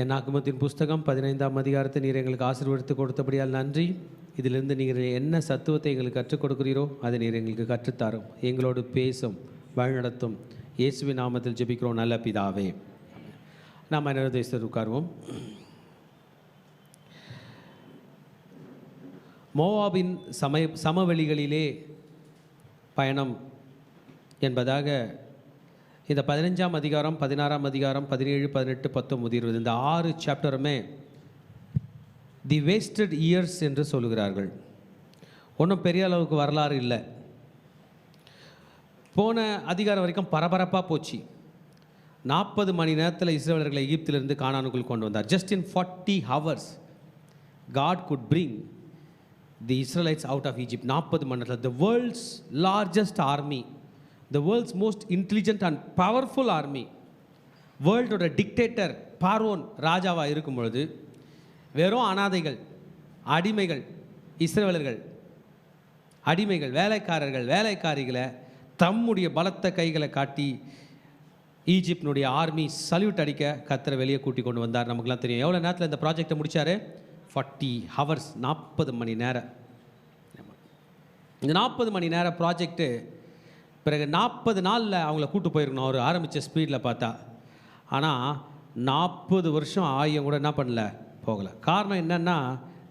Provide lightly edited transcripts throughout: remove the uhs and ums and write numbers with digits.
என் நாக்குமத்தின் புஸ்தகம் 15ஆம் அதிகாரத்தை நீர் எங்களுக்கு ஆசீர்வதித்து கொடுத்தபடியால் நன்றி. இதிலிருந்து நீங்கள் என்ன சத்துவத்தை எங்களுக்கு கற்றுக் கொடுக்கிறீரோ அதை நீர் எங்களுக்கு கற்றுத்தாரும், எங்களோடு பேசும், வழிநடத்தும். இயேசுவின் நாமத்தில் ஜெபிக்கிறோம் நல்ல பிதாவே. நாம் நேரத்தை உட்காருவோம். மோவாபின் சமவெளிகளிலே பயணம் என்பதாக இந்த 15ஆம் அதிகாரம், 16ஆம் அதிகாரம், 17, 18, 19, 20 இந்த 6 சாப்டருமே தி வேஸ்டட் இயர்ஸ் என்று சொல்லுகிறார்கள். ஒன்றும் பெரிய அளவுக்கு வரலாறு இல்லை. போன அதிகாரம் வரைக்கும் பரபரப்பாக போச்சு. 40 மணி நேரத்தில் இஸ்ரவேலர்களை எகிப்திலிருந்து கானானுக்குள் கொண்டு வந்தார். Just in 40 hours God could bring the Israelites out of Egypt. 40 மணி நேரத்தில் the world's largest army, the world's most intelligent and powerful army, வேர்ல்டோட டிக்டேட்டர் பார்வோன் ராஜாவாக இருக்கும் பொழுது வெறும் அனாதைகள், அடிமைகள், இஸ்ரவேலர்கள் அடிமைகள், வேலைக்காரர்கள், வேலைக்காரிகளை தம்முடைய பலத்த கைகளை காட்டி ஈஜிப்டினுடைய ஆர்மி சல்யூட் அடிக்க கர்த்தரை வெளியே கூட்டி கொண்டு வந்தார். நமக்குலாம் தெரியும். எவ்வளோ நேரத்தில் இந்த ப்ராஜெக்டை முடித்தார்? 40 hours, 40 மணி நேரம். இந்த 40 மணி நேரம் ப்ராஜெக்ட்டு பிறகு 40 நாளில் அவங்கள கூட்டு போயிருக்கணும் அவர் ஆரம்பித்த ஸ்பீடில் பார்த்தா. ஆனால் 40 வருஷம் ஆகியும் கூட என்ன பண்ணல, போகலை. காரணம் என்னென்னா,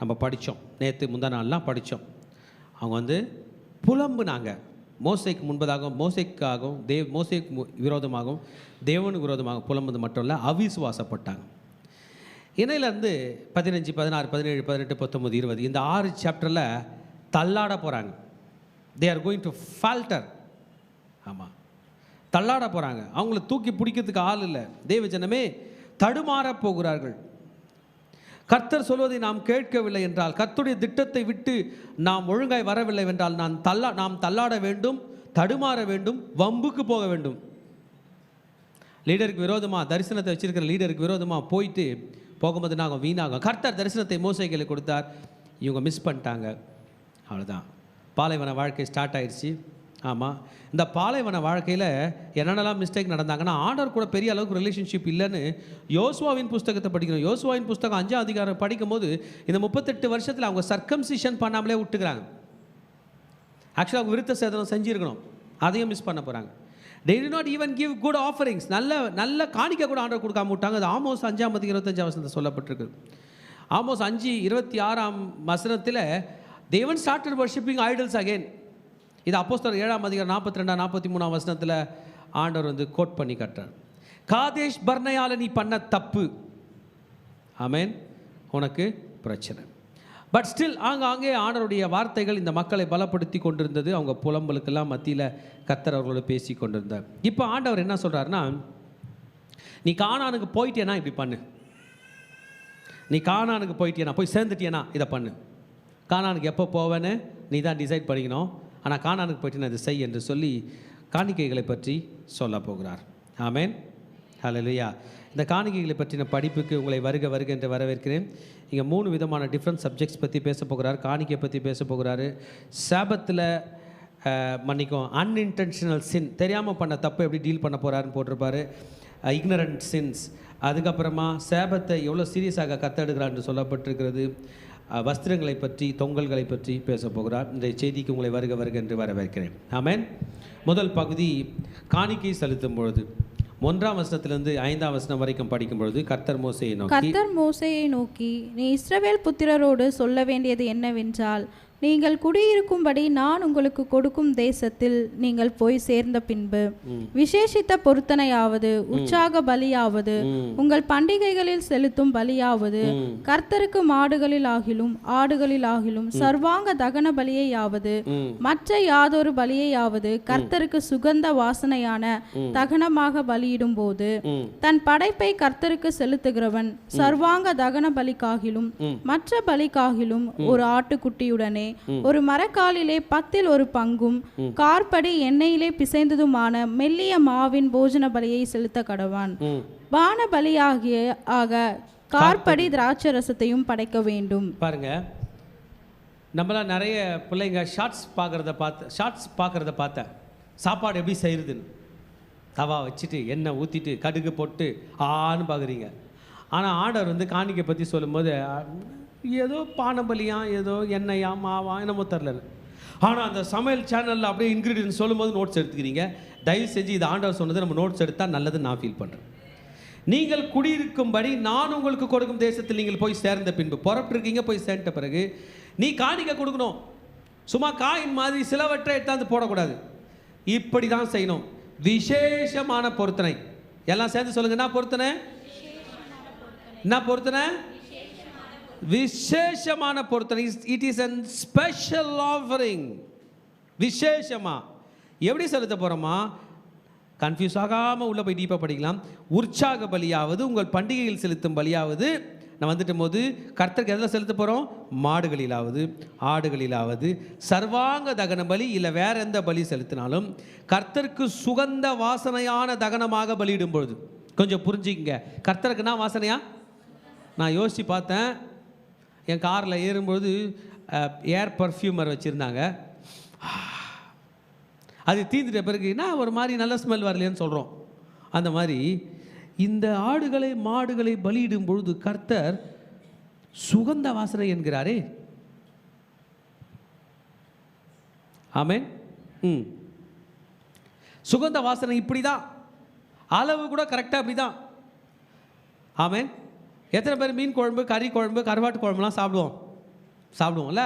நம்ம படித்தோம், நேற்று முந்தா நாள்லாம் படித்தோம். அவங்க வந்து புலம்புனாங்க. மோசைக்கு முன்பதாகவும், மோசைக்காகவும், மோசைக்கு விரோதமாகவும், தேவனுக்கு விரோதமாக புலம்புது மட்டும் இல்லை, அவிசுவாசப்பட்டாங்க. இணையிலேருந்து 15, 16, 17, 18, 19, 20 இந்த 6 சாப்டரில் தள்ளாட போகிறாங்க. They are going to falter. ஆமாம், தள்ளாட போகிறாங்க. அவங்கள தூக்கி பிடிக்கிறதுக்கு ஆள் இல்லை. தேவ ஜனமே தடுமாற போகிறார்கள். கர்த்தர் சொல்வதை நாம் கேட்கவில்லை என்றால், கர்த்தருடைய திட்டத்தை விட்டு நாம் ஒழுங்காய் வரவில்லை என்றால் நாம் தள்ளாட வேண்டும், தடுமாற வேண்டும், வம்புக்கு போக வேண்டும். லீடருக்கு விரோதமாக, தரிசனத்தை வச்சிருக்கிற லீடருக்கு விரோதமாக போயிட்டு போகும்போது நாங்கள் வீணாகும். கர்த்தர் தரிசனத்தை மோசைகளுக்கு கொடுத்தார், இவங்க மிஸ் பண்ணிட்டாங்க. அவ்வளோதான், பாலைவன வாழ்க்கை ஸ்டார்ட் ஆயிடுச்சு. ஆமாம், இந்த பாலைவன வாழ்க்கையில் என்னென்னலாம் மிஸ்டேக் நடந்தாங்கன்னா, ஆண்டவர் கூட பெரிய அளவுக்கு ரிலேஷன்ஷிப் இல்லைன்னு யோசுவாவின் புஸ்தகத்தை படிக்கணும். யோசுவாவின் புஸ்தகம் 5ஆம் அதிகாரம் படிக்கும் போது இந்த 38 வருஷத்தில் அவங்க சர்க்கம்சிஷன் பண்ணாமலே விட்டுக்கிறாங்க. ஆக்சுவலாக அவங்க விருத்த சேதனம் செஞ்சுருக்கணும், அதையும் மிஸ் பண்ண போகிறாங்க. they did not even give good offerings. நல்ல காணிக்கை கூட ஆண்டவர் கொடுக்காம விட்டாங்க. அது ஆமோஸ் 5ஆம் அதிகாரம் 25ஆம் வசனத்தில் சொல்லப்பட்டிருக்கு. ஆமோஸ் 5:26 வசனத்தில் தேவன் started worshipping idols again. இது அப்போஸ்தலர் 7ஆம் அதிகாரம் 42, 43 வசனத்தில் ஆண்டவர் வந்து கோட் பண்ணி கட்டுறார். காதேஷ் பர்னேயால நீ பண்ண தப்பு, ஆமென், உனக்கு பிரச்சனை. பட் ஸ்டில் அங்கே ஆண்டவருடைய வார்த்தைகள் இந்த மக்களை பலப்படுத்தி கொண்டிருந்தது. அவங்க புலம்பலுக்கெல்லாம் மத்தியில் கர்த்தர் அவர்களோட பேசி கொண்டிருந்தார். இப்போ ஆண்டவர் என்ன சொல்கிறாருன்னா, நீ கானானுக்கு போயிட்டேனா இப்படி பண்ணு, நீ கானானுக்கு போயிட்டேனா, போய் சேர்ந்துட்டியனா இதை பண்ணு. கானானுக்கு எப்போ போவேன்னு நீ தான் டிசைட் பண்ணிக்கணும். ஆனால் கானானுக்கு போயிட்டு நான் இதை செய் என்று சொல்லி காணிக்கைகளை பற்றி சொல்ல போகிறார். ஆமென், ஹல்லேலூயா. இந்த காணிக்கைகளை பற்றின படிப்புக்கு உங்களை வருக வருக என்று வரவேற்கிறேன். இங்கே 3 விதமான டிஃப்ரெண்ட் சப்ஜெக்ட்ஸ் பற்றி பேச போகிறார். காணிக்கை பற்றி பேச போகிறாரு. சாபத்தில் மன்னிக்கும் அன்இன்டென்ஷனல் சின், தெரியாமல் பண்ண தப்பு எப்படி டீல் பண்ண போகிறாருன்னு போட்டிருப்பாரு. இக்னரண்ட் சின்ஸ், அதுக்கப்புறமா சாபத்தை எவ்வளோ சீரியஸாக கத்தெடுக்கிறான்னு சொல்லப்பட்டிருக்கிறது. வஸ்திரங்களை பற்றி, தொங்கல்களை பற்றி பேச போகிறார். இன்றைய செய்திக்கு உங்களை வருக வருக என்று வரவேற்கிறேன். ஆமென். முதல் பகுதி காணிக்கை செலுத்தும் பொழுது 1ஆம் வசனத்திலிருந்து 5ஆம் வசனம் வரைக்கும் படிக்கும் பொழுது கர்த்தர் மோசேயை நோக்கி நீ இஸ்ரவேல் புத்திரரோடு சொல்ல வேண்டியது என்னவென்றால், நீங்கள் குடியிருக்கும்படி நான் உங்களுக்கு கொடுக்கும் தேசத்தில் நீங்கள் போய் சேர்ந்த பின்பு விசேஷித்த பொருத்தனையாவது, உற்சாக பலியாவது, உங்கள் பண்டிகைகளில் செலுத்தும் பலியாவது, கர்த்தருக்கு மாடுகளில் ஆகிலும் ஆடுகளில் ஆகிலும் சர்வாங்க தகன பலியையாவது, மற்ற யாதொரு பலியையாவது கர்த்தருக்கு சுகந்த வாசனையான தகனமாக பலியிடும் போது, தன் படைப்பை கர்த்தருக்கு செலுத்துகிறவன் சர்வாங்க தகன பலிக்காகிலும் மற்ற பலிக்காகிலும் ஒரு ஆட்டுக்குட்டியுடனே ஒரு மரக்காலிலே 10 1 பங்கும் கார்படி எண்ணெயிலே பிசைந்ததுமான மெல்லிய மாவின் போஜன பலியை செலுத்த கடவான். பான பலியாகிய கார்படி திராட்சை ரசத்தையும் படைக்க வேண்டும். பாருங்க, நம்மளாம் நிறைய பிள்ளைங்க ஷார்ட்ஸ் பார்க்குறத பார்த்தேன். சாப்பாடு எப்படி செய்கிறதுன்னு தவா வச்சுட்டு எண்ணெய் ஊற்றிட்டு கடுகு போட்டு ஆன்னு பார்க்குறீங்க. ஆனால் ஆண்டவர் வந்து காணிக்கை பற்றி சொல்லும்போது ஏதோ பானபலியா, ஏதோ எண்ணெயா, மாவா, என்னமோ தெரில. ஆனால் அந்த சமையல் சேனலில் அப்படியே இன்க்ரீடியன்ட் சொல்லும்போது நோட்ஸ் எடுத்துக்கிறீங்க. தயவு செஞ்சு இது ஆண்டவர் சொன்னது நம்ம நோட்ஸ் எடுத்தால் நல்லதுன்னு நான் ஃபீல் பண்ணுறேன். நீங்கள் குடியிருக்கும்படி நான் உங்களுக்கு கொடுக்கும் தேசத்தில் நீங்கள் போய் சேர்ந்த பின்பு, புறப்பட்டுருக்கீங்க, போய் சேர்ந்த பிறகு நீ காணிக்கை கொடுக்கணும். சும்மா காயின் மாதிரி சிலவற்றை எடுத்தாந்து போடக்கூடாது. இப்படி தான் செய்யணும். விசேஷமான பொருத்தனை. எல்லாம் சேர்ந்து சொல்லுங்க. என்ன பொருத்தனை? என்ன பொருத்தனை? விசேஷமான பொருத்தனை. It is an special offering. விசேஷமா எப்படி செலுத்த போகிறோமா? கன்ஃபியூஸ் ஆகாமல் உள்ளே போய் டீப்பாக படிக்கலாம். உற்சாக பலியாவது, உங்கள் பண்டிகையில் செலுத்தும் பலியாவது, நான் வந்துட்டும் போது கர்த்தருக்கு எதில் செலுத்த போகிறோம்? மாடுகளிலாவது ஆடுகளிலாவது சர்வாங்க தகன பலி இல்லை வேற எந்த பலி செலுத்தினாலும் கர்த்தருக்கு சுகந்த வாசனையான தகனமாக பலியிடும் பொழுது. கொஞ்சம் புரிஞ்சுக்கங்க. கர்த்தருக்குன்னா வாசனையா? நான் யோசித்து பார்த்தேன். என் காரில் ஏறும்பொழுது ஏர் பர்ஃப்யூமர் வச்சுருந்தாங்க. அது தீந்துட்ட பிறகு என்ன ஒரு மாதிரி நல்ல ஸ்மெல் வரலையேன்னு சொல்கிறோம். அந்த மாதிரி இந்த ஆடுகளை மாடுகளை பலியிடும் பொழுது கர்த்தர் சுகந்த வாசனை என்கிறாரே. ஆமென். சுகந்த வாசனை இப்படி தான், அளவு கூட கரெக்டாக அப்படி தான். ஆமென். எத்தனை பேர் மீன் குழம்பு, கறி குழம்பு, கருவாட்டு குழம்புலாம் சாப்பிடுவோம்ல?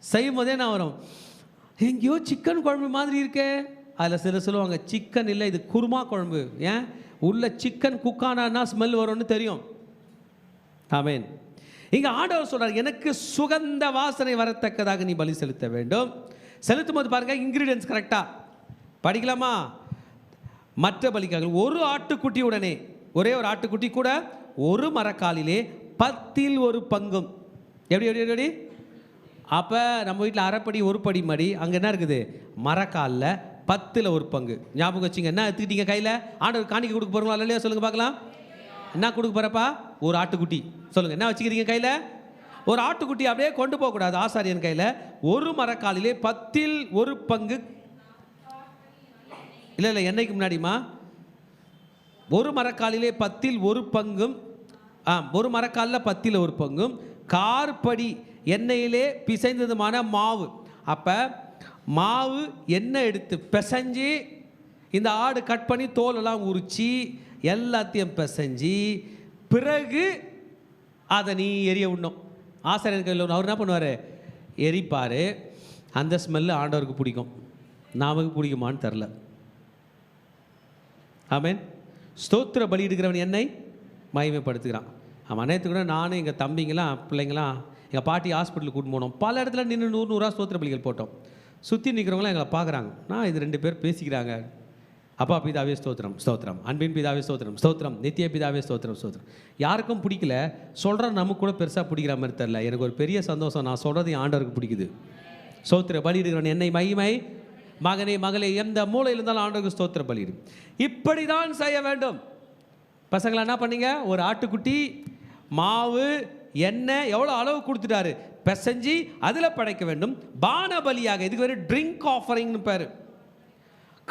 செய்யும் போதே நான் வரும், எங்கேயோ சிக்கன் குழம்பு மாதிரி இருக்கே. அதில் சில சொல்லுவாங்க சிக்கன் இல்லை, இது குருமா குழம்பு. ஏன்? உள்ள சிக்கன் குக்கானா ஸ்மெல் வரும்னு தெரியும். ஆமென். இங்கே ஆண்டவர் சொல்கிறார், எனக்கு சுகந்த வாசனை வரத்தக்கதாக நீ பலி செலுத்த வேண்டும். செலுத்தும் போது பாருங்கள் இன்க்ரீடியன்ஸ் கரெக்டாக படிக்கலாமா? மற்ற பலிக்காக ஒரு ஆட்டுக்குட்டி உடனே, ஒரே ஒரு ஆட்டுக்குட்டி கூட ஒரு மரக்காலிலே 10 பங்கும். எப்படி எப்படி எப்படி? அப்போ நம்ம வீட்டில் அரைப்படி ஒரு படி மடி, அங்கே என்ன இருக்குது? மரக்காலில் 10 பங்கு. ஞாபகம் வச்சுங்க. என்ன எடுத்துக்கிட்டீங்க கையில்? ஆண்டவர் காணிக்கை கொடுக்க போகிறோங்களா இல்லையா? சொல்லுங்கள் பார்க்கலாம். என்ன கொடுக்க போகிறப்பா? ஒரு ஆட்டுக்குட்டி. சொல்லுங்கள், என்ன வச்சுக்கிறீங்க கையில்? ஒரு ஆட்டுக்குட்டி. அப்படியே கொண்டு போகக்கூடாது ஆசாரியன் கையில். ஒரு மரக்காலிலே 10 பங்கு. இல்லை என்னைக்கு முன்னாடிமா? ஒரு மரக்காலிலே 10 பங்கும். ஒரு மரக்காலில் 10 பங்கும் கார்படி எண்ணெயிலே பிசைந்ததுமான மாவு. அப்போ மாவு எண்ணெய் எடுத்து பிசைஞ்சு, இந்த ஆடு கட் பண்ணி தோலெல்லாம் உரித்து எல்லாத்தையும் பிசைஞ்சு பிறகு அதை நீ எரிய விடணும். ஆசாரியர் கையில் அவர் என்ன பண்ணுவார்? எரிப்பார். அந்த ஸ்மெல்லு ஆண்டவருக்கு பிடிக்கும். நமக்கு பிடிக்குமான்னு தெரில. ஆமென். ஸ்தோத்திர பலி எடுக்கிறவன் என்னை மகிமைப்படுத்துகிறான். அவன் நேற்று கூட நானும் எங்கள் தம்பிங்களாம் பிள்ளைங்களாம் எங்கள் பாட்டி ஹாஸ்பிட்டலுக்கு கூட்டு போனோம். பல இடத்துல நின்று 100 ஸ்தோத்திர பலிகள் போட்டோம். சுற்றி நிற்கிறவங்களாம் எங்களை பார்க்குறாங்க. நான் இது 2 பேர் பேசிக்கிறாங்க. அப்பா பிதாவே ஸ்தோத்திரம் ஸ்தோத்திரம், அன்பின் பிதாவே ஸ்தோத்திரம் ஸ்தோத்திரம், நித்திய பிதாவே ஸ்தோத்திரம் ஸ்தோத்திரம். யாருக்கும் பிடிக்கல. சொல்கிற நமக்கு கூட பெருசாக பிடிக்கிற மாதிரி தெரில. எனக்கு ஒரு பெரிய சந்தோஷம். நான் சொல்கிறது என் ஆண்டவருக்கு பிடிக்குது. ஸ்தோத்திர பலி எடுக்கிறவன் என்னை மகிமை மகனே மகளே எந்த மூலையில் இருந்தாலும் ஆண்டவருக்கு ஸ்தோத்திர பலியிடு. இப்படி தான் செய்ய வேண்டும். பசங்களை என்ன பண்ணீங்க? ஒரு ஆட்டுக்குட்டி, மாவு, எண்ணெய் எவ்வளோ அளவு கொடுத்துட்டாரு, பிசைஞ்சி அதில் படைக்க வேண்டும். பான பலியாக, இதுக்கு வேறு ட்ரிங்க் ஆஃபரிங்னு பேர்.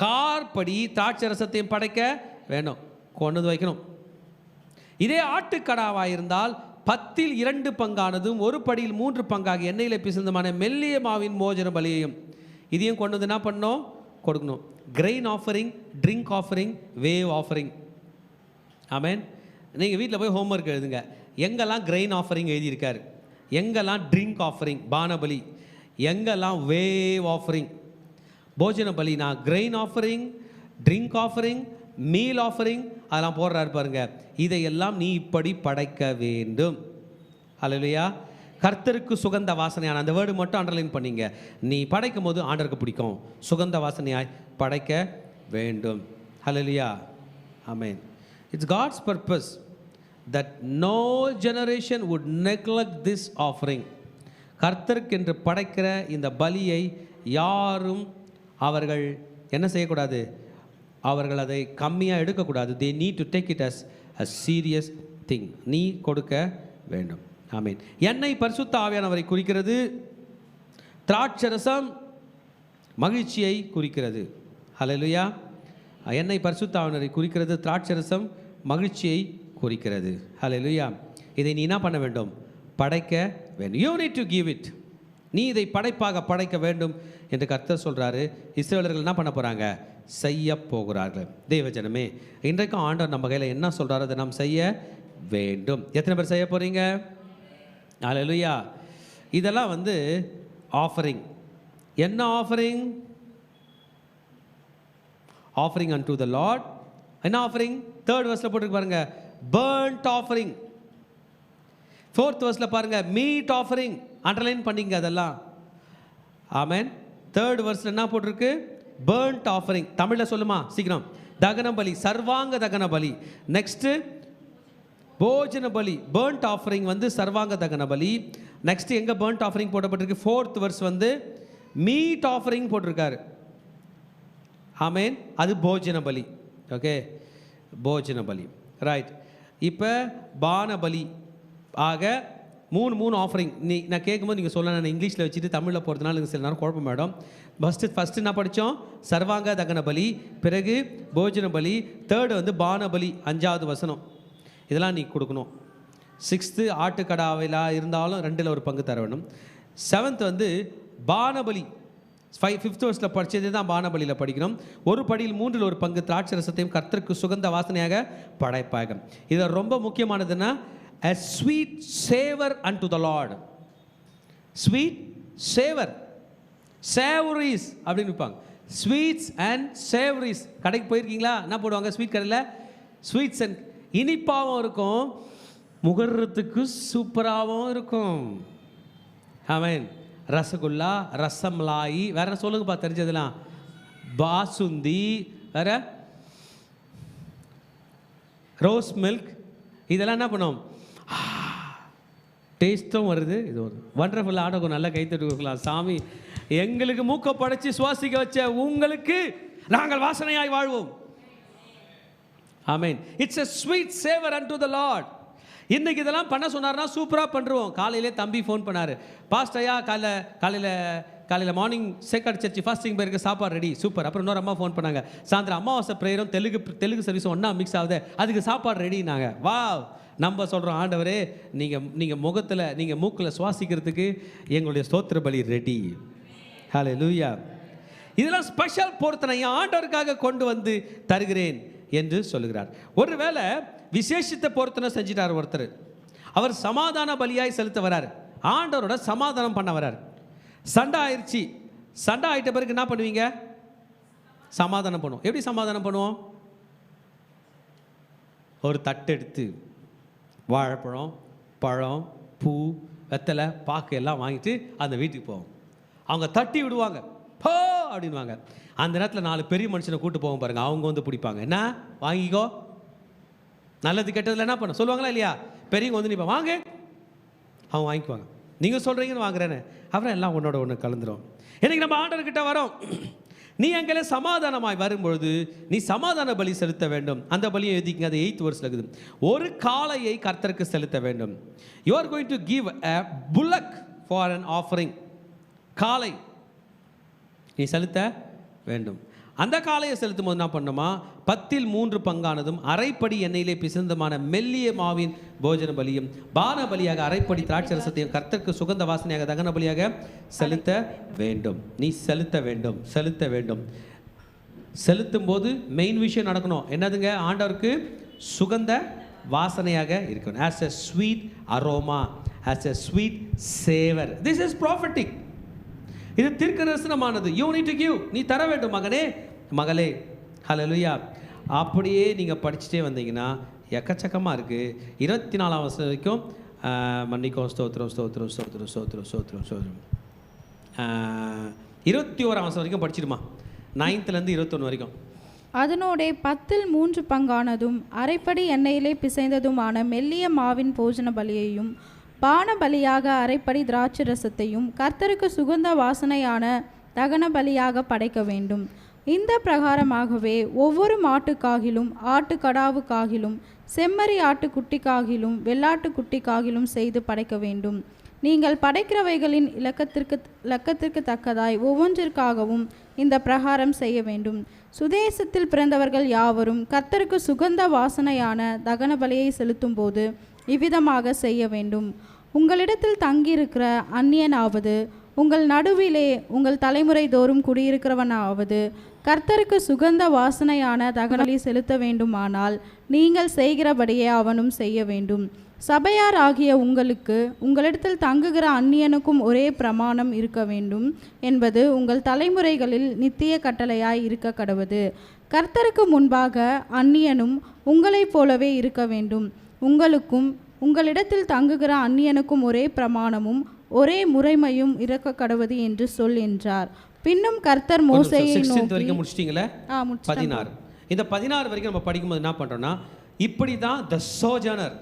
கார்படி திராட்சை ரசத்தையும் படைக்க வேண்டும், கொண்டு வந்து வைக்கணும். இதே ஆட்டுக்கடாவாக இருந்தால் 10 பங்கானதும் ஒரு படியில் 3 பங்காக எண்ணெயில் பிசைந்தமான மெல்லிய மாவின் மோஜன பலியையும் இதையும் கொண்டு வந்து என்ன பண்ணணும்? கொடுக்கணும். Grain offering, drink offering, wave offering. ஆமென். நீங்கள் வீட்டில் போய் ஹோம்ஒர்க் எழுதுங்க. எங்கெல்லாம் கிரெயின் ஆஃபரிங் எழுதியிருக்காரு, எங்கெல்லாம் ட்ரிங்க் ஆஃபரிங் பானபலி, எங்கெல்லாம் வேவ் ஆஃபரிங் போஜன பலி. நான் grain offering, drink offering, meal offering அதெல்லாம் போடுறாரு பாருங்க. இதையெல்லாம் நீ இப்படி படைக்க வேண்டும். அல்லேலூயா. கர்த்தருக்கு சுகந்த வாசனையான அந்த வேர்டு மட்டும் அண்டர்லைன் பண்ணிங்க. நீ படைக்கும் போது ஆண்டருக்கு பிடிக்கும். சுகந்த வாசனையாய் படைக்க வேண்டும். அல்லேலூயா. ஆமென். It's God's purpose that no generation would neglect this offering. கர்த்தருக்கு என்று படைக்கிற இந்த பலியை யாரும் அவர்கள் என்ன செய்யக்கூடாது? அவர்கள் அதை கம்மியாக எடுக்கக்கூடாது. They need to take it as a serious thing. நீ கொடுக்க வேண்டும். ஆமென். எண்ணெய் பரிசுத்த ஆவியானவரை குறிக்கிறது. திராட்சரசம் மகிழ்ச்சியை குறிக்கிறது. ஹல்லேலூயா. எண்ணெய் பரிசுத்த ஆவியானவரை குறிக்கிறது. திராட்சரசம் மகிழ்ச்சியை குறிக்கிறது. ஹல்லேலூயா. இதை நீ என்ன பண்ண வேண்டும்? படைக்க வேண்டும். You need to give it. நீ இதை படைப்பாக படைக்க வேண்டும் என்று கர்த்தர் சொல்கிறாரு. இஸ்ரவேலர்கள் என்ன பண்ண போகிறாங்க? செய்ய போகிறார்கள். தேவஜனமே, இன்றைக்கும் ஆண்டவர் நம்ம கையில் என்ன சொல்கிறாரோ அதை நாம் செய்ய வேண்டும். எத்தனை பேர் செய்ய போகிறீங்க? ஹல்லேலூயா. இதெல்லாம் வந்து ஆஃபரிங். என்ன offering? Offering and the Lord. என்ன ஆஃபரிங்? 3rd verse போட்டுருக்கு பாருங்க, burnt offering. 4th verse பாருங்க, மீட் ஆஃபரிங். அண்டர்லைன் பண்ணிங்க அதெல்லாம். ஆமென். 3rd verse என்ன போட்டிருக்கு? burnt offering. தமிழில் சொல்லுமா சீக்கிரம்? தகன பலி, சர்வாங்க தகன பலி. நெக்ஸ்ட்டு போஜன பலி. burnt ஆஃபரிங் வந்து சர்வாங்க தகன பலி. நெக்ஸ்ட் எங்கே burnt ஆஃபரிங் போடப்பட்டிருக்கு? 4th verse வந்து மீட் ஆஃபரிங் போட்டிருக்காரு. ஆமென். அது போஜன பலி. ஓகே, போஜன பலி. ரைட். இப்போ பான பலி ஆக மூணு ஆஃபரிங். நான் கேட்கும்போது நீங்கள் சொல்லலாம், நான் இங்கிலீஷில் வச்சுட்டு தமிழில் போகிறதுனால எனக்கு சில நேரம் குழப்பம் மேடம். ஃபஸ்ட்டு என்ன படித்தோம்? சர்வாங்க தகன பலி, பிறகு போஜன பலி, 3rd வந்து பான பலி, 5வது வசனம். இதெல்லாம் நீ கொடுக்கணும். 6th ஆட்டுக்கடாவிலா இருந்தாலும் 2ல் ஒரு பங்கு தர வேணும். 7th வந்து பானபலி. 5th verse படித்ததே தான் பானபலியில் படிக்கணும். ஒரு படியில் 3ல் ஒரு பங்கு திராட்சை ரசத்தையும் கர்த்தருக்கு சுகந்த வாசனையாக படைப்பாக. இது ரொம்ப முக்கியமானதுன்னா, a sweet savor unto the Lord. sweet savor, savories அப்படின்னு இருப்பாங்க. Sweets and savouries. கடைக்கு போயிருக்கீங்களா? என்ன போடுவாங்க ஸ்வீட் கடையில்? ஸ்வீட்ஸ் அண்ட் இனிப்பாகவும் இருக்கும், முகர்றதுக்கு சூப்பராகவும் இருக்கும். ஆமென். ரசகுல்லா, ரசமலாயி, வேற என்ன சொல்லுங்கப்பா தெரிஞ்சதெல்லாம்? பாசுந்தி, வேற ரோஸ் மில்க். இதெல்லாம் என்ன பண்ணும்? டேஸ்ட்டும் வருது. இது ஒரு வண்டர்ஃபுல் ஆடகம். நல்லா கைத்தட்டு கொடுக்கலாம். சாமி, எங்களுக்கு மூக்க படைச்சு சுவாசிக்க வச்ச உங்களுக்கு நாங்கள் வாசனையாய் வாழ்வோம். ஆமென். It's a sweet savor unto the Lord. இன்னைக்கு இதெல்லாம் பண்ண சொன்னார்னா சூப்பராக பண்ணுறோம். காலையிலே தம்பி ஃபோன் பண்ணார், பாஸ்ட் ஐயா காலையில் மார்னிங் சேக்காடு சர்ச்சு ஃபாஸ்டிங் போயிருக்கு, சாப்பாடு ரெடி, சூப்பர். அப்புறம் இன்னொரு அம்மா ஃபோன் பண்ணாங்க, சாயந்தரம் அமாவாசை ப்ரேயரும் தெலுங்கு சர்வீஸும் ஒன்றா மிக்ஸ் ஆகுது, அதுக்கு சாப்பாடு ரெடினாங்க. வா, நம்ம சொல்கிறோம், ஆண்டவரே நீங்கள் முகத்தில் நீங்கள் மூக்கில் சுவாசிக்கிறதுக்கு எங்களுடைய ஸ்தோத்திர பலி ரெடி. ஹல்லேலூயா. இதெல்லாம் ஸ்பெஷல் பொருத்தனை ஆண்டவருக்காக கொண்டு வந்து தருகிறேன் என்று சொல்லுகிறார். ஒருவேளை விசேஷித்த பொருத்தனை செஞ்சிட்டார் ஒருத்தர், அவர் சமாதான பலியாய் செலுத்த வரார், ஆண்டவரோட சமாதானம் பண்ண வரார். சண்டை ஆயிடுச்சு. சண்டை ஆயிட்ட பிறகு என்ன பண்ணுவீங்க? சமாதானம் பண்ணுவோம். எப்படி சமாதானம் பண்ணுவோம்? ஒரு தட்டு எடுத்து வாழைப்பழம், பழம், பூ, வெத்தலை, பாக்கு எல்லாம் வாங்கிட்டு அந்த வீட்டுக்கு போவோம். அவங்க தட்டி விடுவாங்க, போ அப்படின்வாங்க. அந்த நேரத்தில் 4 பெரிய மனுஷனை கூட்டு போவோம் பாருங்க, அவங்க வந்து பிடிப்பாங்க. என்ன வாங்கிக்கோ, நல்லது கெட்டதில் என்ன பண்ண சொல்லுவாங்களா இல்லையா? பெரியவங்க வந்து நிற்பா, வாங்க, அவங்க வாங்கிக்குவாங்க. நீங்கள் சொல்கிறீங்கன்னு வாங்குறேன்னு, அப்புறம் எல்லாம் ஒன்றோட ஒன்று கலந்துரும். இன்னைக்கு நம்ம ஆண்டவர்கிட்ட வரோம். நீ எங்களை சமாதானமாய் வரும்பொழுது நீ சமாதான பலி செலுத்த வேண்டும். அந்த பலியை எழுதிங்க, அது 8th verse இருக்குது. ஒரு காளையை கர்த்தருக்கு செலுத்த வேண்டும். You are going to give a bullock for an offering. காளை நீ செலுத்த வேண்டும். அந்த காளையை செலுத்தும் போது என்ன பண்ணுமா? 10ல் 3 பங்கானதும் அரைப்படி எண்ணெயிலே பிசைந்தமான மெல்லிய மாவின் போஜன பலியும் பான பலியாக அரைப்படி திராட்சை ரசத்தையும் கர்த்தருக்கு சுகந்த வாசனையாக தகன பலியாக செலுத்த வேண்டும். நீ செலுத்த வேண்டும், செலுத்த வேண்டும். செலுத்தும் போது மெயின் விஷயம் நடக்கணும். என்னதுங்க? ஆண்டவருக்கு சுகந்த வாசனையாக இருக்கணும். as a sweet aroma, as a sweet savor. This is prophetic. இது தீர்க்கதரிசனமானது. You need to give. நீ தர வேண்டும் மகனே, மகளே. ஹல்லேலூயா. அப்படியே நீங்கள் படிச்சுட்டே வந்தீங்கன்னா எக்கச்சக்கமாக இருக்குது. 24ஆம் வசனம் வரைக்கும் மன்னிக்கும், ஸ்தோத்திரம் ஸ்தோத்திரம் ஸ்தோத்திரம் ஸ்தோத்திரம் ஸ்தோத்திரம் ஸ்தோத்திரம். 21ஆம் வசனம் வரைக்கும் படிச்சிடுமா? 9th-லேருந்து 21 வரைக்கும். அதனோடே 10ல் 3 பங்கானதும் அரைப்படி எண்ணெயிலே பிசைந்ததுமான மெல்லிய மாவின் போஜன பலியையும் பான பலியாக அரைப்படி திராட்சை ரசத்தையும் கர்த்தருக்கு சுகந்த வாசனையான தகன பலியாக படைக்க வேண்டும். இந்த பிரகாரமாகவே ஒவ்வொரு மாட்டுக்காகிலும் ஆட்டுக்கடாவுக்காகிலும் செம்மறி ஆட்டுக்குட்டிக்காகிலும் வெள்ளாட்டுக்குட்டிக்காகிலும் செய்து படைக்க வேண்டும். நீங்கள் படைக்கிறவைகளின் இலக்கத்திற்கு தக்கதாய் ஒவ்வொன்றிற்காகவும் இந்த பிரகாரம் செய்ய வேண்டும். சுதேசத்தில் பிறந்தவர்கள் யாவரும் கர்த்தருக்கு சுகந்த வாசனையான தகன பலியை செலுத்தும்போது இவ்விதமாக செய்ய வேண்டும். உங்களிடத்தில் தங்கியிருக்கிற அந்நியனாவது, உங்கள் நடுவிலே உங்கள் தலைமுறை தோறும் குடியிருக்கிறவனாவது கர்த்தருக்கு சுகந்த வாசனையான தகன பலி செலுத்த வேண்டுமானால் நீங்கள் செய்கிறபடியே அவனும் செய்ய வேண்டும். சபையார் ஆகிய உங்களிடத்தில் தங்குகிற அந்நியனுக்கும் ஒரே பிரமாணம் இருக்க வேண்டும் என்பது உங்கள் தலைமுறைகளில் நித்திய கட்டளையாய் இருக்க கடவது. கர்த்தருக்கு முன்பாக அந்நியனும் உங்களைப் போலவே இருக்க வேண்டும். உங்களுக்கும் உங்களிடத்தில் தங்குகிற அந்நியனுக்கும் ஒரே பிரமாணமும் ஒரே முறைமையும் இருக்க கடவது என்று சொல் என்றார். பின்னும் கர்த்தர் மோசேயை நோக்கி முடிச்சிட்டீங்களே 16. இந்த 16 வரைக்கும் நம்ம படிக்கும்போது என்ன பண்றோம்னா, இப்படி தான் த சோஜனர்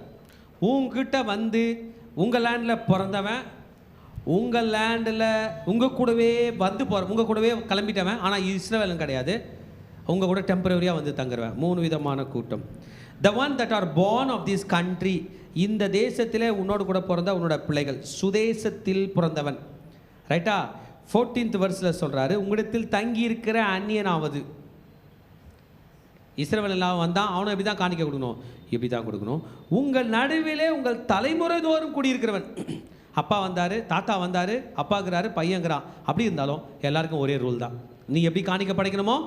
உங்ககிட்ட வந்து உங்கள் லேண்டில் பிறந்தவன், உங்கள் லேண்டில் உங்கள் கூடவே வந்து உங்கள் கூடவே கிளம்பிட்டவன், ஆனால் இஸ்ரவேலன் கிடையாது, உங்கள் கூட டெம்பரரியாக வந்து தங்குறவன். 3 விதமான கூட்டம். The one that are born of this country, இந்த தேசத்திலே உன்னோடு கூட பிறந்த உன்னோட பிள்ளைகள், சுதேசத்தில் பிறந்தவன். ரைட்டா? 14th verseல சொல்கிறாரு, உங்களிடத்தில் தங்கி இருக்கிற அந்நியனாவது. இஸ்ரவேல் எல்லாம் வந்தால் அவனை எப்படி தான் காணிக்க கொடுக்கணும்? இப்படி தான் கொடுக்கணும். உங்கள் நடுவிலே உங்கள் தலைமுறை தோறும் குடியிருக்கிறவன். அப்பா வந்தார், தாத்தா வந்தார், அப்பாங்கிறாரு, பையங்கிறான். அப்படி இருந்தாலும் எல்லாருக்கும் ஒரே ரூல் தான். நீ எப்படி காணிக்க படைக்கணுமோ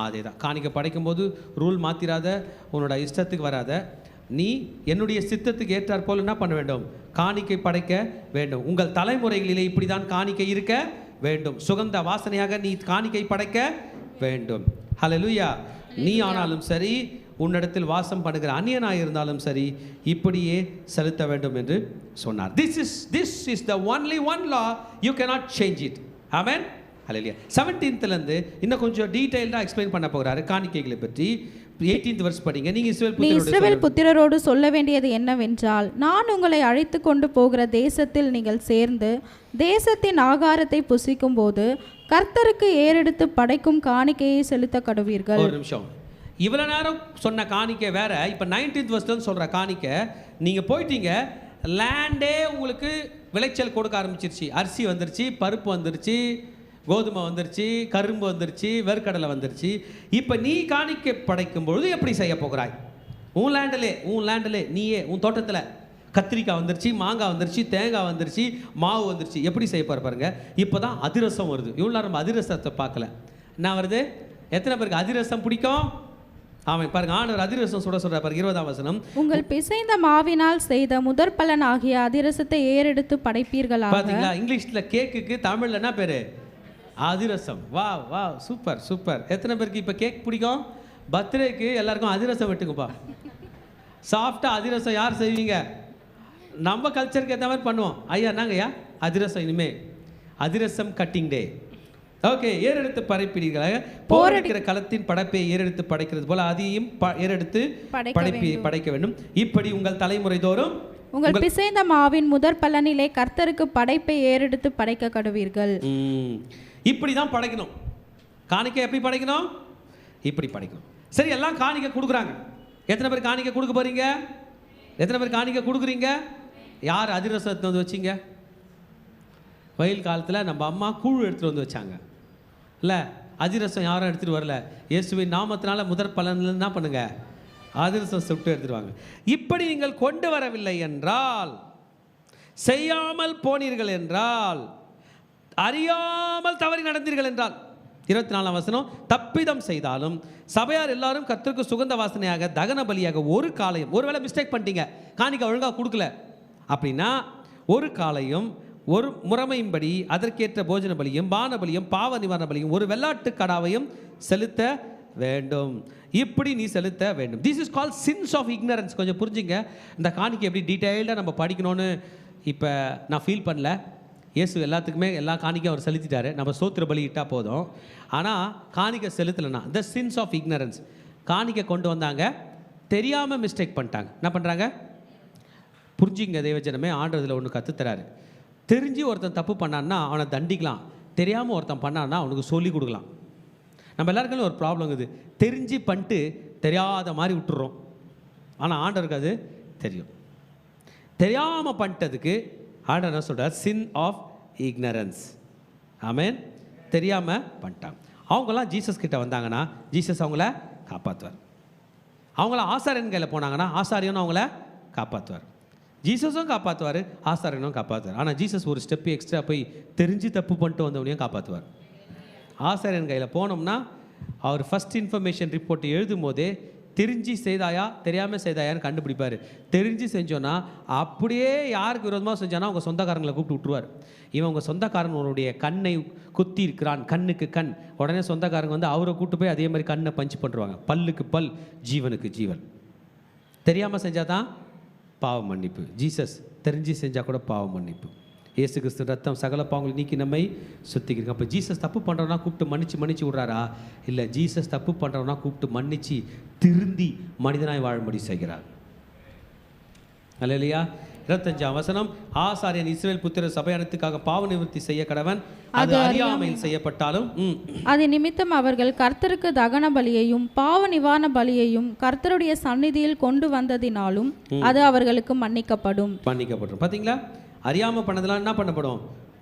அதே தான். காணிக்க படைக்கும் போது ரூல் மாற்றிடாத, உன்னோட இஷ்டத்துக்கு வராத. நீ என்னுடைய சித்தத்துக்கு ஏற்றாற் போல் என்ன பண்ண வேண்டும்? காணிக்கை படைக்க வேண்டும். உங்கள் தலைமுறைகளிலே இப்படி தான் காணிக்கை இருக்க வேண்டும். சுகந்த வாசனையாக நீ காணிக்கை படைக்க வேண்டும். ஹல்லேலூயா. நீ ஆனாலும் சரி, உன்னிடத்தில் வாசம் பண்ணுகிற அந்நியனாக இருந்தாலும் சரி, இப்படியே செலுத்த வேண்டும் என்று சொன்னார். This is the only one law, you cannot change it. Amen. Hallelujah. 17th இன்னும் கொஞ்சம் டீடைல்டாக எக்ஸ்பிளைன் பண்ண போகிறாரு காணிக்கைகளை பற்றி. 18th verse படிங்க. நீ இஸ்ரவேல் புத்திரரோடு சொல்ல வேண்டியது என்னவென்றால், நான் உங்களை அழைத்து கொண்டு போகிற தேசத்தில் நீங்கள் சேர்ந்து தேசத்தின் ஆகாரத்தை புசிக்கும் போது கர்த்தருக்கு ஏறெடுத்து படைக்கும் காணிக்கையை செலுத்த கடுவீர்கள். ஒரு நிமிஷம், இவ்வளவு நேரம் சொன்ன காணிக்கை வேற. இப்போ 19th verse சொல்ற காணிக்கை, நீங்க போயிட்டீங்க, லேண்டே உங்களுக்கு விளைச்சல் கொடுக்க ஆரம்பிச்சிருச்சு. அரிசி வந்துருச்சு, பருப்பு வந்துருச்சு, கோதுமை வந்துருச்சு, கரும்பு வந்துருச்சு, வேர்க்கடலை வந்துருச்சு. இப்போ நீ காணிக்கை படைக்கும் பொழுது எப்படி செய்ய போகிறாய்? உன் லேண்டிலே நீயே உன் தோட்டத்தில் கத்திரிக்காய் வந்துருச்சு, மாங்காய் வந்துருச்சு, தேங்காய் வந்துருச்சு, மாவு வந்துருச்சு. எப்படி செய்ய பாருங்க. இப்போ தான் அதிரசம் வருது. இவ்வளோ நேரம் அதிரசத்தை பார்க்கல. என்ன வருது? எத்தனை பேருக்கு அதிரசம் பிடிக்கும்? ஆமாம், பாருங்க, ஆண்டவர் அதிரசம் சொல்ற பாருங்க. 20ஆம் வசனம், உங்கள் பிசைந்த மாவினால் செய்த முதற் பலன் ஆகிய அதிரசத்தை ஏறெடுத்து படைப்பீர்களாக. பார்த்தீங்களா? இங்கிலீஷில் கேக்குக்கு தமிழில் என்ன பேர்? அதிரசம். வா வா, சூப்பர் சூப்பர். எத்தனை பேருக்கு இப்போ கேக் பிடிக்கும்? பர்த்டேக்கு எல்லாருக்கும் அதிரசம் வெட்டுங்கப்பா. சாஃப்டாக அதிரசம் யார் செய்வீங்க? நம்ம கல்ச்சருக்கு ஏற்ற மாதிரி பண்ணுவோம். ஐயா நாங்க ஐயா அதிரசம், இனிமே அதிரசம் கட்டிங் டே. ஓகே. ஏறெடுத்து படைப்பீர்களாக, போரடிக்கிற களத்தின் படைப்பை ஏறெடுத்து படைக்கிறது போல அதையும் ஏறெடுத்து படைக்க வேண்டும். இப்படி உங்கள் தலைமுறை தோறும் உங்கள் பிசைந்த மாவின் முதற் பலனிலே கர்த்தருக்கு படைப்பை ஏறெடுத்து படைக்க கடுவீர்கள். இப்படி தான் படைக்கணும். காணிக்கை எப்படி படைக்கணும்? இப்படி படைக்கணும். சரி, எல்லாம் காணிக்கை கொடுக்குறாங்க. எத்தனை பேர் காணிக்கை கொடுக்க போறீங்க? எத்தனை பேர் காணிக்கை கொடுக்குறீங்க? யார் அதிரசத்தை வந்து வச்சிங்க? வெயில் காலத்தில் நம்ம அம்மா கூழ் எடுத்துகிட்டு வந்து வச்சாங்க இல்லை? அதிரசம் யாரும் எடுத்துகிட்டு வரல. இயேசுவின் நாமத்தினால முதற் பலன்ல என்ன பண்ணுங்க? அதிரசம் சுட்டு எடுத்துருவாங்க. இப்படி நீங்கள் கொண்டு வரவில்லை என்றால், செய்யாமல் போனீர்கள் என்றால், அறியாமல் தவறி நடந்தீர்கள் என்றால், 24ஆம் வசனம், தப்பிதம் செய்தாலும் சபையார் எல்லாரும் கர்த்தருக்கு சுகந்த வாசனையாக தகன பலியாக ஒரு காளையும், ஒருவேளை மிஸ்டேக் பண்ணிட்டீங்க, காணிக்கை ஒழுங்காக கொடுக்கல அப்படின்னா, ஒரு காளையும் ஒரு முறைமையின்படி அதற்கேற்ற போஜன பலியும் பான பலியும் பாவ நிவாரண பலியும் ஒரு வெள்ளாட்டு கடாவையும் செலுத்த வேண்டும். இப்படி நீ செலுத்த வேண்டும். This is call sins of ignorance. கொஞ்சம் புரிஞ்சுங்க. இந்த காணிக்கை எப்படி டீட்டெயில்டாக நம்ம படிக்கணும்னு இப்போ நான் ஃபீல் பண்ணல. இயேசு எல்லாத்துக்குமே எல்லா காணிக்கையும் அவர் செலுத்திட்டாரு. நம்ம சோத்திர பலி இட்டால் போதும். ஆனால் காணிக்கை செலுத்தலைன்னா த சின்ஸ் ஆஃப் இக்னரன்ஸ். காணிக்கை கொண்டு வந்தாங்க, தெரியாமல் மிஸ்டேக் பண்ணிட்டாங்க. என்ன பண்ணுறாங்க? புரிஞ்சுங்க தேவஜனமே, ஆண்டதில் ஒன்று கற்றுத்தராரு. தெரிஞ்சு ஒருத்தன் தப்பு பண்ணான்னா அவனை தண்டிக்கலாம், தெரியாமல் ஒருத்தன் பண்ணான்னா அவனுக்கு சொல்லி கொடுக்கலாம். நம்ம எல்லாருக்கும் ஒரு ப்ராப்ளம் இது. தெரிஞ்சு பண்ணிட்டு தெரியாத மாதிரி விட்டுறோம். ஆனால் ஆண்டவருக்கு அது தெரியும். தெரியாமல் பண்ணிட்டதுக்கு ஆண்டவர் என்ன சொல்கிறார்? Sin of ignorance. ஆமென். தெரியாமல் பண்ணிட்டான். அவங்களாம் ஜீசஸ் கிட்ட வந்தாங்கன்னா ஜீசஸ் அவங்கள காப்பாற்றுவார். அவங்கள ஆசாரியன் கையில் போனாங்கன்னா ஆசாரியனும் அவங்கள காப்பாற்றுவார். ஜீசஸும் காப்பாற்றுவார், ஆசாரியனும் காப்பாற்றுவார். ஆனால் ஜீசஸ் ஒரு ஸ்டெப்பு எக்ஸ்ட்ரா போய் தெரிஞ்சு தப்பு பண்ணிட்டு வந்தவனையும் காப்பாற்றுவார். ஆசாரியன் கையில் போனோம்னா அவர் ஃபஸ்ட் இன்ஃபர்மேஷன் ரிப்போர்ட் எழுதும் போதே தெரிஞ்சு செய்தாயா தெரியாமல் செய்தாயான்னு கண்டுபிடிப்பார். தெரிஞ்சு செஞ்சோன்னா அப்படியே யாருக்கு விரோதமாக செஞ்சானா அவங்க சொந்தக்காரங்களை கூப்பிட்டு விட்டுருவார். இவன் உங்கள் சொந்தக்காரனுடைய கண்ணை குத்தி இருக்கிறான், கண்ணுக்கு கண். உடனே சொந்தக்காரங்க வந்து அவரை கூப்பிட்டு போய் அதே மாதிரி கண்ணை பஞ்சு பண்ணுறாங்க. பல்லுக்கு பல், ஜீவனுக்கு ஜீவன். தெரியாமல் செஞ்சால் தான் பாவ மன்னிப்பு. ஜீசஸ் தெரிஞ்சு செஞ்சால் கூட பாவ மன்னிப்பு. இயேசு கிறிஸ்து ரத்தம் சகல பாவங்களை நீக்கி நம்மை சுத்திக்கிறோம். அப்போ ஜீசஸ் தப்பு பண்ணுறவனா கூப்பிட்டு மன்னிச்சு விட்றாரா? இல்லை, ஜீசஸ் தப்பு பண்ணுறவனா கூப்பிட்டு மன்னிச்சு திருந்தி மனிதனாய் வாழும்படி செய்கிறார். அல்லேலூயா. 25ஆம் வசனம், ஆசாரியன் இஸ்ரவேல் புத்திரர் சபையானத்துக்காக பாவ நிவர்த்தி செய்ய கடவன், அது அறியாமையில் செய்யப்பட்டாலும் அது நிமித்தம் அவர்கள் கர்த்தருக்கு தகன பலியையும் பாவ நிவாரண பலியையும் கர்த்தருடைய சந்நிதியில் கொண்டு வந்ததினாலும் அது அவர்களுக்கு மன்னிக்கப்படும். பார்த்தீங்களா? அறியாமல் பண்ணதெல்லாம் என்ன பண்ணப்படும்?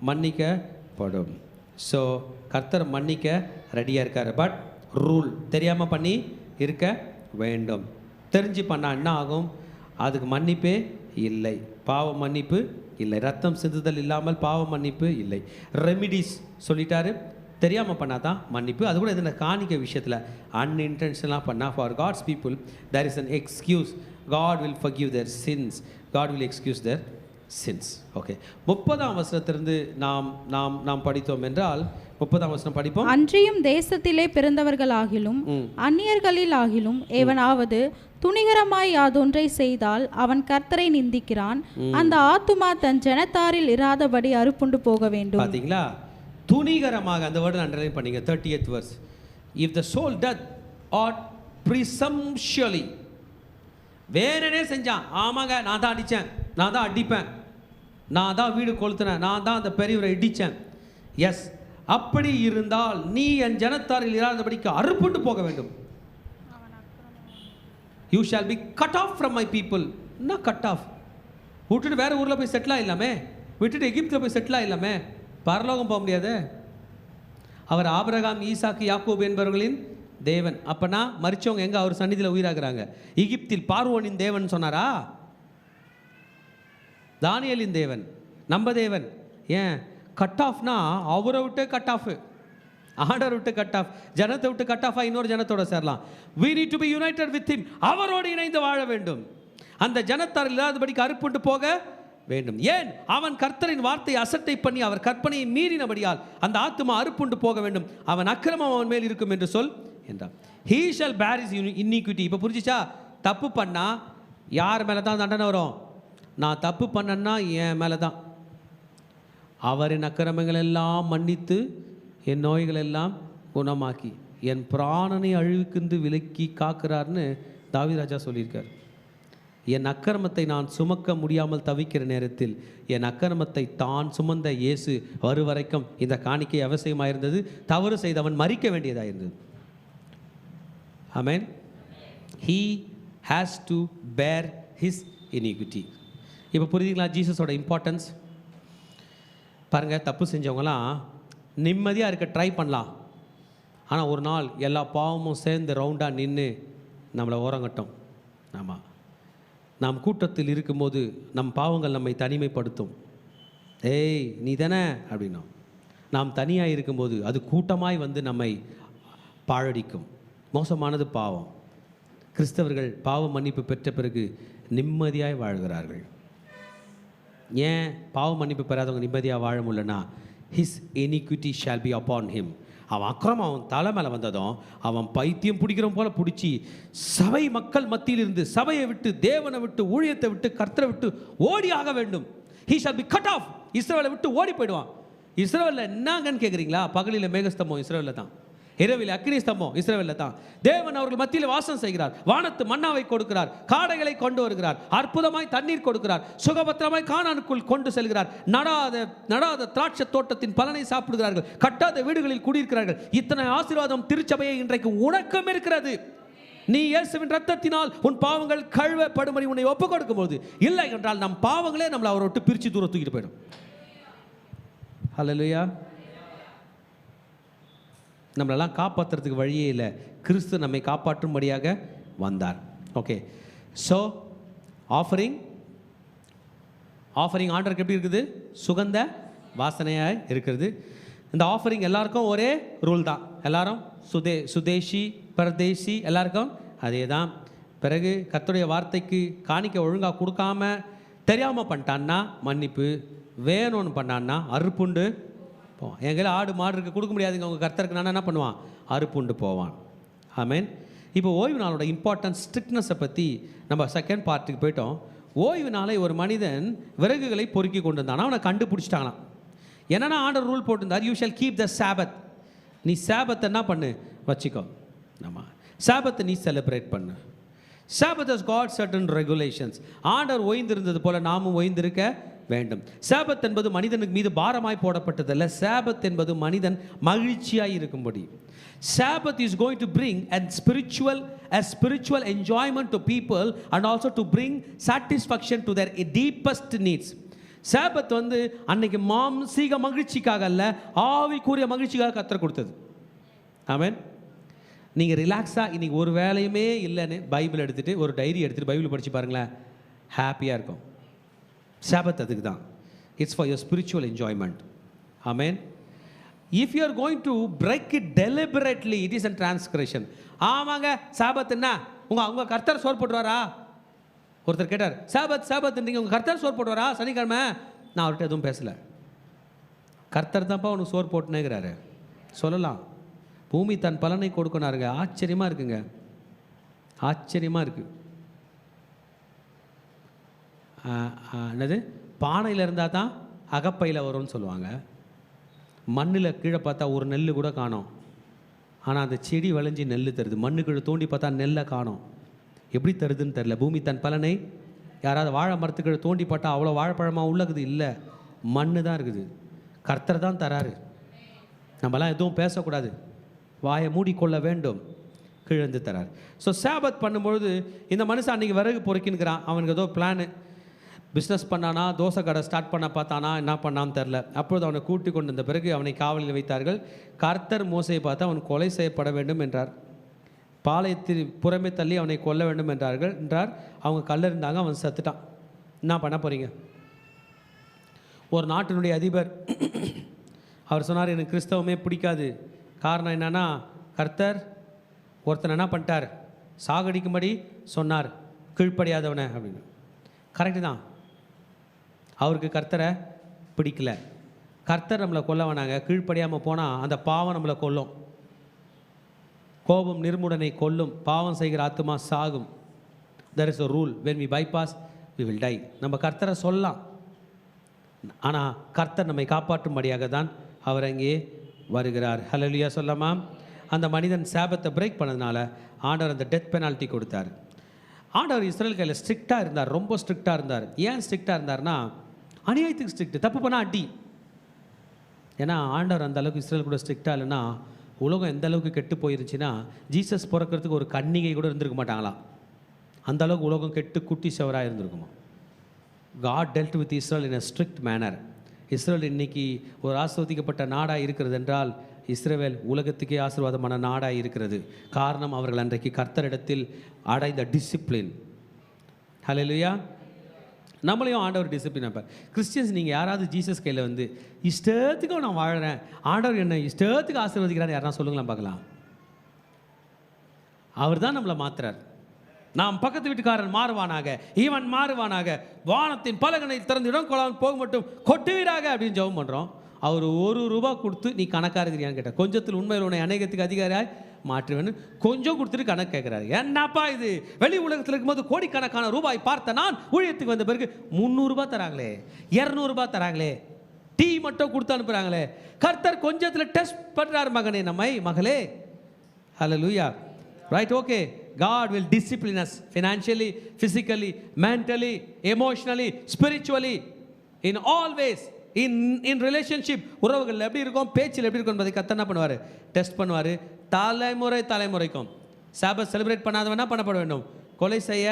மன்னிக்கப்படும். ஸோ கர்த்தர் மன்னிக்க ரெடியாக இருக்கார். பட் ரூல், தெரியாமல் பண்ணி இருக்க வேண்டும். தெரிஞ்சு பண்ணால் என்ன ஆகும்? அதுக்கு மன்னிப்பே இல்லை, பாவ மன்னிப்பு இல்லை. ரத்தம் சிந்துதல் இல்லாமல் பாவ மன்னிப்பு இல்லை. ரெமிடிஸ் சொல்லிட்டாரு. தெரியாமல் பண்ணால் தான் மன்னிப்பு. அது கூட இதில் காணிக்க விஷயத்தில் அன்இன்டென்ஷனலாக பண்ணால் for God's people there is an excuse. God will forgive their sins, God will excuse their sins. Okay, 30ஆம் வசனத்திலிருந்து நாம் படித்தோம் என்றால் 30ஆம் வசனம் படிப்போம். அன்றியும் தேசத்திலே பிறந்தவர்களாகிலும் அந்நியர்களில் ஆகிலும் எவனாவது துணிகரமாய் யாதொன்றை செய்தால் அவன் கர்த்தரை நிந்திக்கிறான். அந்த ஆத்துமா தன் ஜனத்தாரில் இராதபடி அறுப்புண்டு போக வேண்டும். பார்த்தீங்களா? துணிகரமாக, அந்த வேர்டு அண்டர்லைன் பண்ணீங்க. 30th verse. If the soul doth ought presumptuously, வேறனே செஞ்சான், ஆமாங்க நான் தான் அடித்தேன், நான் தான் அடிப்பேன், நான் தான் வீடு கொளுத்தினேன், நான் தான் அந்த பெரியவரை இடித்தேன். எஸ், அப்படி இருந்தால் நீ என் ஜனத்தாரில் இராதபடிக்கு அறுப்புண்டு போக வேண்டும். You shall be cut off from my people. என்ன கட் ஆஃப்? விட்டுட்டு வேறு ஊரில் போய் செட்டில் ஆகிடலாமே, விட்டுட்டு எகிப்தில் போய் செட்டில் ஆகிடலாமே, பரலோகம் போக முடியாது. அவர் ஆபிரகாம், ஈசாக்கு, யாக்கோபு என்பவர்களின் தேவன். அப்பனா மரிச்சவங்க எங்கே அவர் சந்நிதியில் உயிராகிறாங்க? எகிப்தில் பார்வோனின் தேவன் சொன்னாரா? தானியலின் தேவன், நம்ம தேவன். ஏன் கட் ஆஃப்னா அவரை விட்டு கட் ஆஃப், ஆர்டர் விட்டு கட் ஆஃப், ஜனத்தை விட்டு கட் ஆஃப் இன்னொரு ஜனத்தோட சேரலாம். we need to be united with him. அவரோடு இணைந்து வாழ வேண்டும். அந்த ஜனத்தார் இல்லாதபடிக்கு அறுப்புண்டு போக வேண்டும். ஏன்? அவன் கர்த்தரின் வார்த்தையை அசட்டை பண்ணி அவர் கற்பனையை மீறினபடியால் அந்த ஆத்துமா அறுப்புண்டு போக வேண்டும். அவன் அக்கிரமம் அவன் மேல் இருக்கும் என்று சொல் என்றான். he shall bear his iniquity. இப்போ புரிஞ்சிச்சா? தப்பு பண்ணா யார் மேலே தான் தண்டனை வரும்? நான் தப்பு பண்ணேன்னா என் மேலே தான். அவரின் அக்கிரமங்கள் எல்லாம் மன்னித்து என் நோய்கள் எல்லாம் குணமாக்கி என் பிராணனை அழிவுக்கு விலக்கி காக்கிறார்னு தாவீது சொல்லியிருக்கார். என் அக்கிரமத்தை நான் சுமக்க முடியாமல் தவிக்கிற நேரத்தில் என் அக்கிரமத்தை தான் சுமந்த இயேசு வரைக்கும் இந்த காணிக்கை அவசியமாக இருந்தது. தவறு செய்தவன் மறிக்க வேண்டியதாக இருந்தது. ஆமென். he has to bear his iniquity. இப்போ புரியுதுங்களா ஜீசஸோட இம்பார்ட்டன்ஸ்? பாருங்கள், தப்பு செஞ்சவங்களாம் நிம்மதியாக இருக்க ட்ரை பண்ணலாம். ஆனால் ஒரு நாள் எல்லா பாவமும் சேர்ந்து ரவுண்டாக நின்று நம்மளை ஓரங்கட்டும். ஆமாம், நாம் கூட்டத்தில் இருக்கும்போது நம் பாவங்கள் நம்மை தனிமைப்படுத்தும். ஏய் நீ தானே அப்படின்னோம். நாம் தனியாக இருக்கும்போது அது கூட்டமாய் வந்து நம்மை பாழடிக்கும். மோசமானது பாவம். கிறிஸ்தவர்கள் பாவ மன்னிப்பு பெற்ற பிறகு நிம்மதியாய் வாழ்கிறார்கள். ஏன் பாவ மன்னிப்பு பெறாதவங்க நிம்மதியாக வாழ முடியலன்னா, his iniquity shall be upon him. அவன் அக்கிரமம் அவன் தலை மேலே வந்ததும் அவன் பைத்தியம் பிடிக்கிறவன் போல பிடிச்சி சபை மக்கள் மத்தியில் இருந்து சபையை விட்டு, தேவனை விட்டு, ஊழியத்தை விட்டு, கர்த்தரை விட்டு ஓடி ஆக வேண்டும். he shall be cut off. இஸ்ரவேலை விட்டு ஓடி போயிடுவான். இஸ்ரவேலில் என்னங்கன்னு கேட்குறீங்களா? பகலில் மேகஸ்தம்பம் இஸ்ரவேலில் தான், இரவில் அக்கினி ஸ்தம்பம் இஸ்ரவேலில் தான். தேவன் அவர்கள் மத்தியில் வாசம் செய்கிறார். வானத்து மன்னாவை கொடுக்கிறார், காடைகளை கொண்டு வருகிறார், அற்புதமாய் தண்ணீர் கொடுக்கிறார், சுகபத்திரமாய் கானானுக்குள் கொண்டு செல்கிறார். நடாத திராட்சை தோட்டத்தின் பலனை சாப்பிடுகிறார்கள், கட்டாத வீடுகளில் குடியிருக்கிறார்கள். இத்தனை ஆசீர்வாதம் திருச்சபையை இன்றைக்கு உனக்கும் இருக்கிறது. நீ இயேசுவின் ரத்தத்தினால் உன் பாவங்கள் கழுவப்படும்படி உன்னை ஒப்புக் கொடுக்கும்போது, இல்லை என்றால் நம் பாவங்களே நம்மளை அவரை விட்டு பிரித்து தூர தூக்கிட்டு போயிடும். ஹல்லேலூயா. நம்மளெல்லாம் காப்பாற்றுறதுக்கு வழியே இல்லை. கிறிஸ்து நம்மை காப்பாற்றும்படியாக வந்தார். ஓகே, ஸோ ஆஃபரிங் ஆண்டவருக்கு எப்படி இருக்குது? சுகந்த வாசனையாக இருக்கிறது. இந்த ஆஃபரிங் எல்லாருக்கும் ஒரே ரூல் தான். எல்லாரும் சுதேசி பரதேசி எல்லாருக்கும் அதே தான். பிறகு கர்த்தருடைய வார்த்தைக்கு காணிக்க ஒழுங்காக கொடுக்காம தெரியாமல் பண்ணிட்டான்னா மன்னிப்பு, வேணும்னு பண்ணான்னா அறுப்புண்டு போவான். எங்களை ஆடு மாடு இருக்கு கொடுக்க முடியாதுங்க உங்கள் கர்த்தருக்கு, நான் என்ன பண்ணுவான்? அறுப்புண்டு போவான். ஆமேன். இப்போ ஓய்வு நாளோட இம்பார்ட்டன்ஸ், ஸ்ட்ரிக்ட்னஸை பற்றி நம்ம செகண்ட் பார்ட்டுக்கு போயிட்டோம். ஓய்வு நாளை ஒரு மனிதன் விறகுகளை பொறுக்கி கொண்டு வந்தான். அவனை கண்டுபிடிச்சிட்டாங்களாம். என்னென்னா ஆண்டவர் ரூல் போட்டிருந்தார், யூ ஷால் கீப் த சாபத். நீ சாபத்தை என்ன பண்ணு? வச்சுக்கோ. நம்ம சாபத்தை நீ செலிப்ரேட் பண்ணு. சாபத் ஹஸ் காட் சர்டன் ரெகுலேஷன்ஸ். ஆண்டவர் ஓய்ந்திருந்தது போல நாமும் ஓய்ந்திருக்க வேண்டும். சாபத் என்பது மனிதனுக்கு மீது பாரமாய் போடப்பட்டதல்ல. சாபத் என்பது மனிதன் மகிழ்ச்சியாய் இருக்கும்படி. Sabbath is going to bring a spiritual enjoyment to people and also to bring satisfaction to their deepest needs. சாபத் வந்து அன்னைக்கு மாம்சீக மகிழ்ச்சிக்காக அல்ல, ஆவிக்குரிய மகிழ்ச்சிக்காக கர்த்தர் கொடுத்தது. ஆமென். நீங்கள் ரிலாக்ஸாக இன்னைக்கு ஒரு வேலையுமே இல்லைன்னு பைபிள் எடுத்துகிட்டு ஒரு டைரி எடுத்துகிட்டு பைபிள் படித்து பாருங்களேன், ஹாப்பியாக இருக்கும். சாபத் அதுக்கு தான். It's for your spiritual enjoyment. Amen. If you are going to break it deliberately, it is a transgression. ஆமாங்க சாபத் என்ன உங்க கர்த்தர் சோறு போட்டுவாரா? ஒருத்தர் கேட்டார், சாபத் நீங்கள் உங்கள் கர்த்தர் சோறு போட்டுவாரா சனிக்கிழமை? நான் அவர்கிட்ட எதுவும் பேசலை. கர்த்தர் தான்ப்பா உனக்கு சோறு போட்டுனேங்கிறாரு சொல்லலாம். பூமி தன் பலனை கொடுக்கணாருங்க. ஆச்சரியமாக இருக்குங்க, ஆச்சரியமாக இருக்குது. என்னது பானையில் இருந்தால் தான் அகப்பையில் வரும்னு சொல்லுவாங்க. மண்ணில் கீழே பார்த்தா ஒரு நெல் கூட காணோம், ஆனால் அந்த செடி விளைஞ்சி நெல் தருது. மண்ணு கீழே தோண்டி பார்த்தா நெல்லை காணோம். எப்படி தருதுன்னு தெரில. பூமி தன் பலனை, யாராவது வாழை மரத்துக்கு தோண்டி பார்த்தா அவ்வளோ வாழைப்பழமாக உள்ளக்குது? இல்லை, மண்ணு தான் இருக்குது. கர்த்தர் தான் தராரு. நம்மலாம் எதுவும் பேசக்கூடாது, வாயை மூடிக்கொள்ள வேண்டும். கிழந்து தரார். ஸோ சாபத் பண்ணும்பொழுது இந்த மனுஷன் அன்றைக்கி விறகு பொறுக்கின்னுக்கிறான். அவனுக்கு ஏதோ பிளானு, பிஸ்னஸ் பண்ணானா, தோசை கடை ஸ்டார்ட் பண்ண பார்த்தானா, என்ன பண்ணான்னு தெரில. அப்பொழுது அவனை கூட்டி கொண்டு வந்த பிறகு அவனை காவலில் வைத்தார்கள். கர்த்தர் மோசையை பார்த்து அவன் கொலை செய்யப்பட வேண்டும் என்றார். பாளையத்தில் புறமே தள்ளி அவனை கொல்ல வேண்டும் என்றார். அவங்க கல்லறிந்தாங்க, அவன் செத்துட்டான். என்ன பண்ண போகிறீங்க? ஒரு நாட்டினுடைய அதிபர் அவர் சொன்னார், எனக்கு கிறிஸ்தவமே பிடிக்காது. காரணம் என்னன்னா, கர்த்தர் ஒருத்தன் என்ன பண்ணிட்டார், சாகடிக்கும்படி சொன்னார், கீழ்ப்படியாதவனை அப்படின்னு. கரெக்டு தான். அவருக்கு கர்த்தரை பிடிக்கல. கர்த்தர் நம்மளை கொல்ல வேணாங்க. கீழ்ப்படியாமல் போனால் அந்த பாவம் நம்மளை கொல்லும். கோபம் நிர்முடனை கொல்லும், பாவம் செய்கிற ஆத்துமா சாகும். there is a rule, when we bypass we will die. நம்ம கர்த்தரை சொல்லலாம், ஆனால் கர்த்தர் நம்மை காப்பாற்றும்படியாக தான் அவர் அங்கே வருகிறார். ஹல்லேலூயா சொல்லலாமா? அந்த மனிதன் சாபத்தை பிரேக் பண்ணதுனால ஆண்டவர் அந்த டெத் பெனால்ட்டி கொடுத்தார். ஆண்டவர் இஸ்ரேல் கையில் ஸ்ட்ரிக்டாக இருந்தார், ரொம்ப ஸ்ட்ரிக்டாக இருந்தார். ஏன் ஸ்ட்ரிக்டாக இருந்தார்னா, அநியாயத்துக்கு ஸ்ட்ரிக்ட், தப்பு பண்ணால் அடி. ஏன்னா ஆண்டவர் அந்த அளவுக்கு இஸ்ரேல் கூட ஸ்ட்ரிக்டாக இல்லைன்னா உலகம் எந்த அளவுக்கு கெட்டு போயிருச்சுன்னா, ஜீசஸ் பிறக்கிறதுக்கு ஒரு கன்னிகை கூட இருந்திருக்க மாட்டாங்களாம். அந்த அளவுக்கு உலகம் கெட்டு குட்டி செவராக இருந்திருக்குமா. God dealt with Israel in a strict manner. Israel இன்னைக்கு ஒரு ஆசீர்வதிக்கப்பட்ட நாடாக இருக்கிறது என்றால், இஸ்ரவேல் உலகத்துக்கே ஆசீர்வாதமான நாடாக இருக்கிறது. காரணம், அவர்கள் அன்றைக்கு கர்த்தரிடத்தில் அடைந்த டிசிப்ளின். ஹல்லேலூயா. நம்மளையும் ஆண்டவர் டிசிப்ளின் வைப்பார். கிறிஸ்டியன்ஸ், நீங்கள் யாராவது ஜீசஸ் கையில் வந்து இஷ்டத்துக்கும் நான் வாழறேன், ஆண்டவர் என்ன இஷ்டத்துக்கு ஆசீர்வதிக்கிறார் யாரா சொல்லுங்களேன் பார்க்கலாம். அவர் தான் நம்மளை மாத்துறார். நாம் பக்கத்து வீட்டுக்காரன் மாறுவானாக, இவன் மாறுவானாக, வானத்தின் பலகனை திறந்து இடம் கொள்ளாமல் போக மட்டும் கொட்டுவீராக அப்படின்னு ஜெபம் பண்ணுறோம். அவர் ₹1 கொடுத்து நீ கணக்காக இருக்கிறியான்னு கேட்டார். கொஞ்சத்தில் உண்மையில் உன்னை அநேகத்துக்கு அதிகாரியாய் மாற்றுவேன்னு கொஞ்சம் கொடுத்துட்டு கணக்கு கேட்குறாரு. என்னப்பா இது, வெளி உலகத்தில் இருக்கும்போது கோடிக்கணக்கான ரூபாய் பார்த்த நான் ஊழியத்துக்கு வந்த பிறகு ₹300 தராங்களே, ₹200 தராங்களே, டீ மட்டும் கொடுத்து அனுப்புகிறாங்களே. கர்த்தர் கொஞ்சத்தில் டெஸ்ட் பண்ணுறாரு மகனே, நம்மை மகளே. ஹல்லேலூயா. Right, okay. God will discipline us financially, physically, mentally, emotionally, spiritually, in all ways. In relationship, உறவுகள் எப்படி இருக்கும், பேச்சில் எப்படி இருக்கும் என்பதை கர்த்தர் என்ன பண்ணுவார், டெஸ்ட் பண்ணுவார். தலைமுறைக்கும் சாபத் செலிப்ரேட் பண்ணாதவனா பண்ணப்பட வேண்டும், கொலை செய்ய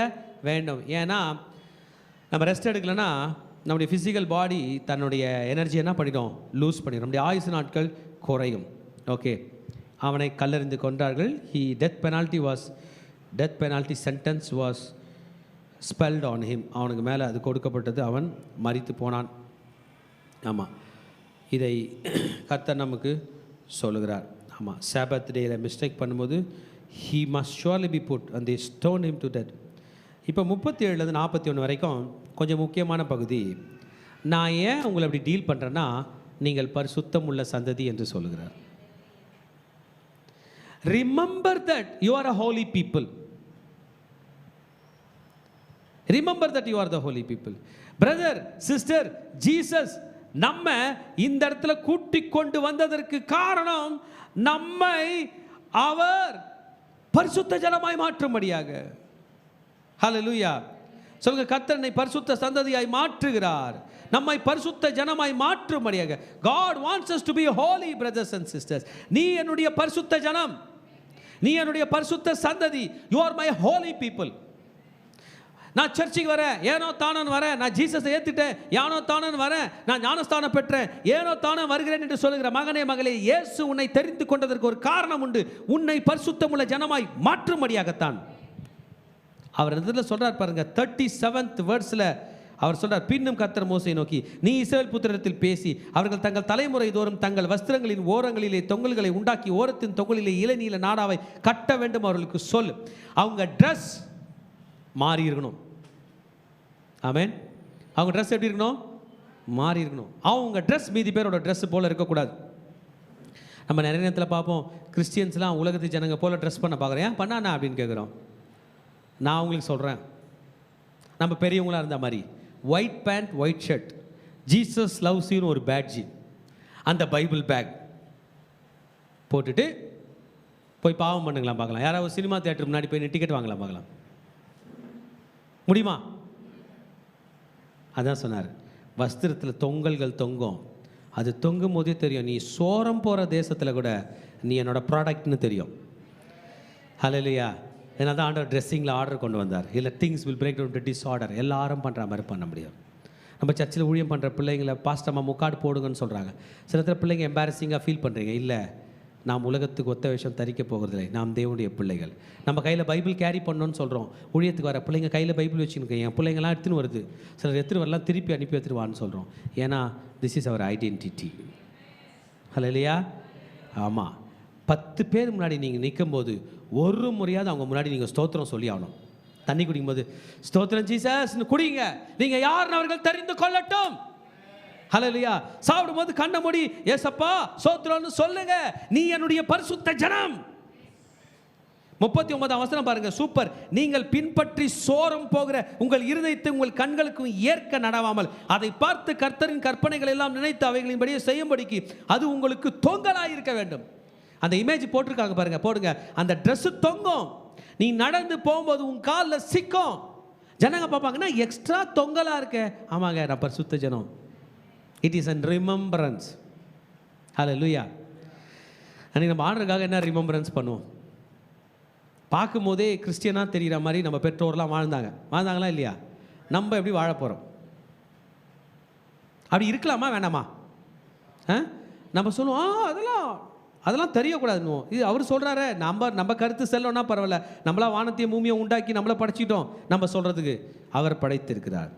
வேண்டும். ஏன்னா நம்ம ரெஸ்ட் எடுக்கலைன்னா நம்முடைய ஃபிசிக்கல் பாடி தன்னுடைய எனர்ஜி என்ன பண்ணிடும், லூஸ் பண்ணிடும். நம்முடைய ஆயுசு நாட்கள் குறையும். ஓகே, அவனை கல்லெறிந்து கொன்றார்கள். Death penalty sentence was spelled on him. அவனுக்கு மேலே அது கொடுக்கப்பட்டது. அவன் மரித்து போனான். ஆமாம், இதை கர்த்தர் நமக்கு சொல்லுகிறார். ஆமாம், சாபத் டேயில் மிஸ்டேக் பண்ணும்போது he must surely be put and they stoned him to death. இப்போ 37 41 வரைக்கும் கொஞ்சம் முக்கியமான பகுதி. நான் ஏன் உங்களை அப்படி டீல் பண்ணுறேன்னா, நீங்கள் பரிசுத்தம் உள்ள சந்ததி என்று சொல்லுகிறார். Remember that you are a holy people. Remember that you are the holy people. Brother, sister, Jesus நம்ம இந்த இடத்துல கூட்டிக் கொண்டு வந்ததற்கு காரணம் நம்மை அவர் பரிசுத்த ஜனமாய் மாற்றும்படியாக. ஹல்லேலூயா சொல்லுங்க. கர்த்தர் என்னை பரிசுத்த சந்ததியாய் மாற்றுகிறார், நம்மை பரிசுத்த ஜனமாய் மாற்றும்படியாக. God wants us to be holy brothers and sisters. நீ என்னுடைய பரிசுத்த ஜனம், நீ என்னுடைய பரிசுத்த சந்ததி. You are my holy people. நான் சர்ச்சுக்கு வரேன், ஏனோ தானன் வரேன். நான் ஜீசஸை ஏற்றுட்டேன், ஏனோ தானன் வரேன். நான் ஞானஸ்தானம் பெற்றேன், ஏனோ தானன் வருகிறேன் என்று சொல்லுகிற மகனே மகளே, இயேசு உன்னை தெரிந்து கொண்டதற்கு ஒரு காரணம் உண்டு. உன்னை பரிசுத்தமுள்ள ஜனமாய் மாற்றும்படியாகத்தான். அவர் இதில் சொல்றார் பாருங்க, 37th verseல அவர் சொல்றார், பின்னும் கர்த்தர் மோசேயை நோக்கி, நீ இஸ்ரவேல் புத்திரரிடத்தில் பேசி அவர்கள் தங்கள் தலைமுறை தோறும் தங்கள் வஸ்திரங்களின் ஓரங்களிலே தொங்கல்களை உண்டாக்கி ஓரத்தின் தொங்கலிலே இளநீல நாடாவை கட்ட வேண்டும் அவர்களுக்கு சொல். அவங்க ட்ரெஸ் மாறி இருக்கணும். ஆமென். அவங்க ட்ரெஸ் எப்படி இருக்கணும்? மாறி இருக்கணும். அவங்க ட்ரெஸ் மீதி பேரோட ட்ரெஸ் போல இருக்கக்கூடாது. நம்ம நிறைய நேரத்தில் பார்ப்போம், கிறிஸ்டியன்ஸ்லாம் உலகத்து ஜனங்க போல ட்ரெஸ் பண்ண பார்க்குறேன். ஏன் பண்ணாண்ணா அப்படின்னு கேட்குறோம். நான் உங்களுக்கு சொல்கிறேன், நம்ம பெரியவங்களாக இருந்த மாதிரி white pant white shirt, Jesus loves யூன்னு ஒரு பேட்ஜி, அந்த பைபிள் பேக் போட்டுட்டு போய் பாவம் பண்ணுங்களாம் பார்க்கலாம். யாராவது சினிமா தியேட்டருக்கு முன்னாடி போய் டிக்கெட் வாங்கலாம் பார்க்கலாம். முடியுமா? அதான் சொன்னார், வஸ்திரத்தில் தொங்கல்கள் தொங்கும். அது தொங்கும் போதே தெரியும், நீ சோரம் போகிற தேசத்தில் கூட நீ என்னோட ப்ராடக்ட்னு தெரியும். ஹல்லேலூயா. ஏன்னா தான் ஆண்டவர் ட்ரெஸ்ஸிங்கில் ஆர்டர் கொண்டு வந்தார். இல்லை things will break down to disorder. எல்லாரும் பண்ணுற மாதிரி பண்ண முடியும். நம்ம சர்ச்சில் ஊழியம் பண்ணுற பிள்ளைங்களை பாஸ்டம்மா முக்காடு போடுங்கன்னு சொல்கிறாங்க. சில நேரத்தில் பிள்ளைங்க எம்பாரசிங்காக ஃபீல் பண்ணுறீங்க. இல்லை, நாம் உலகத்துக்கு ஒத்த விஷயம் தரிக்க போகிறதில்லை, நாம் தேவனுடைய பிள்ளைகள். நம்ம கையில் பைபிள் கேரி பண்ணணும்னு சொல்கிறோம். ஊழியத்துக்கு வர பிள்ளைங்க கையில் பைபிள் வச்சுன்னு, என் பிள்ளைங்களாம் எடுத்துன்னு வருது, சிலர் எடுத்துகிட்டு வரலாம், திருப்பி அனுப்பி எடுத்துருவான்னு சொல்கிறோம். ஏன்னா திஸ் இஸ் அவர் ஐடென்டிட்டி. ஹல்லேலூயா. ஆமாம், 10 பேர் முன்னாடி நீங்கள் நிற்கும்போது ஒரு முறையாவது அவங்க முன்னாடி நீங்கள் ஸ்தோத்திரம் சொல்லி ஆகணும். தண்ணி குடிக்கும்போது ஸ்தோத்திரம் ஜீசஸ்னு குடிங்க, நீங்கள் யாருன்னு அவர்கள் தெரிந்து கொள்ளட்டும். ஹல்லேலூயா. சாப்பிடும்போது கண்ண மூடி ஏசப்பா ஸ்தோத்திரம்னு சொல்லுங்க, நீ என்னுடைய பரிசுத்த ஜனம். 39ஆம் வசனம் பாருங்க, சூப்பர். நீங்கள் பின்பற்றி சோரம் போகிற உங்கள் இருதயத்தை உங்கள் கண்களுக்கும் ஏற்க நடவாமல் அதை பார்த்து கர்த்தரின் கற்பனைகள் எல்லாம் நினைத்து அவைகளின்படியே செய்யும்படிக்கு அது உங்களுக்கு தொங்கலாக இருக்க வேண்டும். அந்த இமேஜ் போட்டிருக்காங்க பாருங்க, போடுங்க. அந்த ட்ரெஸ் தொங்கும், நீ நடந்து போகும்போது உன் காலில் சிக்கும். ஜனங்க பார்ப்பாங்கன்னா எக்ஸ்ட்ரா தொங்கலாக இருக்க. ஆமாங்க, நான் பரிசுத்த ஜனம். It is an remembrance. ஹல்லேலூயா. அன்றைக்கி நம்ம ஆண்டருக்காக என்ன ரிமெம்பரன்ஸ் பண்ணுவோம்? பார்க்கும்போதே கிறிஸ்டியனாக தெரிகிற மாதிரி நம்ம பெற்றோர்லாம் வாழ்ந்தாங்களா இல்லையா? நம்ம எப்படி வாழ போகிறோம்? அப்படி இருக்கலாமா வேணாமா? நம்ம சொல்லுவோம் அதெல்லாம் தெரியக்கூடாதுன்னு. இது அவர் சொல்கிறாரு, நம்ம கருத்து செல்லணும்னா பரவாயில்ல, நம்மளா வானத்தையும் பூமியை உண்டாக்கி நம்மளை படைச்சிட்டோம். நம்ம சொல்கிறதுக்கு அவர் படைத்திருக்கிறார்.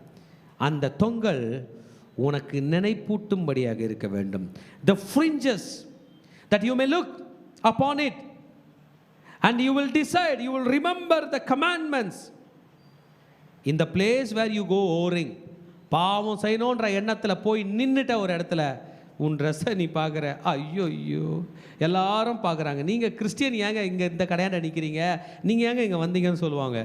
அந்த தொங்கல் உனக்கு நினைப்பூட்டும்படியாக இருக்க வேண்டும். The fringes that you may look upon it and you will decide, you will remember the commandments in the place where you go whoring. பாவம் செய்யணுன்ற எண்ணத்தில் போய் நின்றுட்ட ஒரு இடத்துல உன் ட்ரெஸ்ஸை நீ பார்க்குற, ஐயோ எல்லாரும் பார்க்குறாங்க, நீங்கள் கிறிஸ்டியன் ஏங்க இங்கே இந்த கடையாண்ட நிற்கிறீங்க, நீங்கள் ஏங்க இங்கே வந்தீங்கன்னு சொல்லுவாங்க.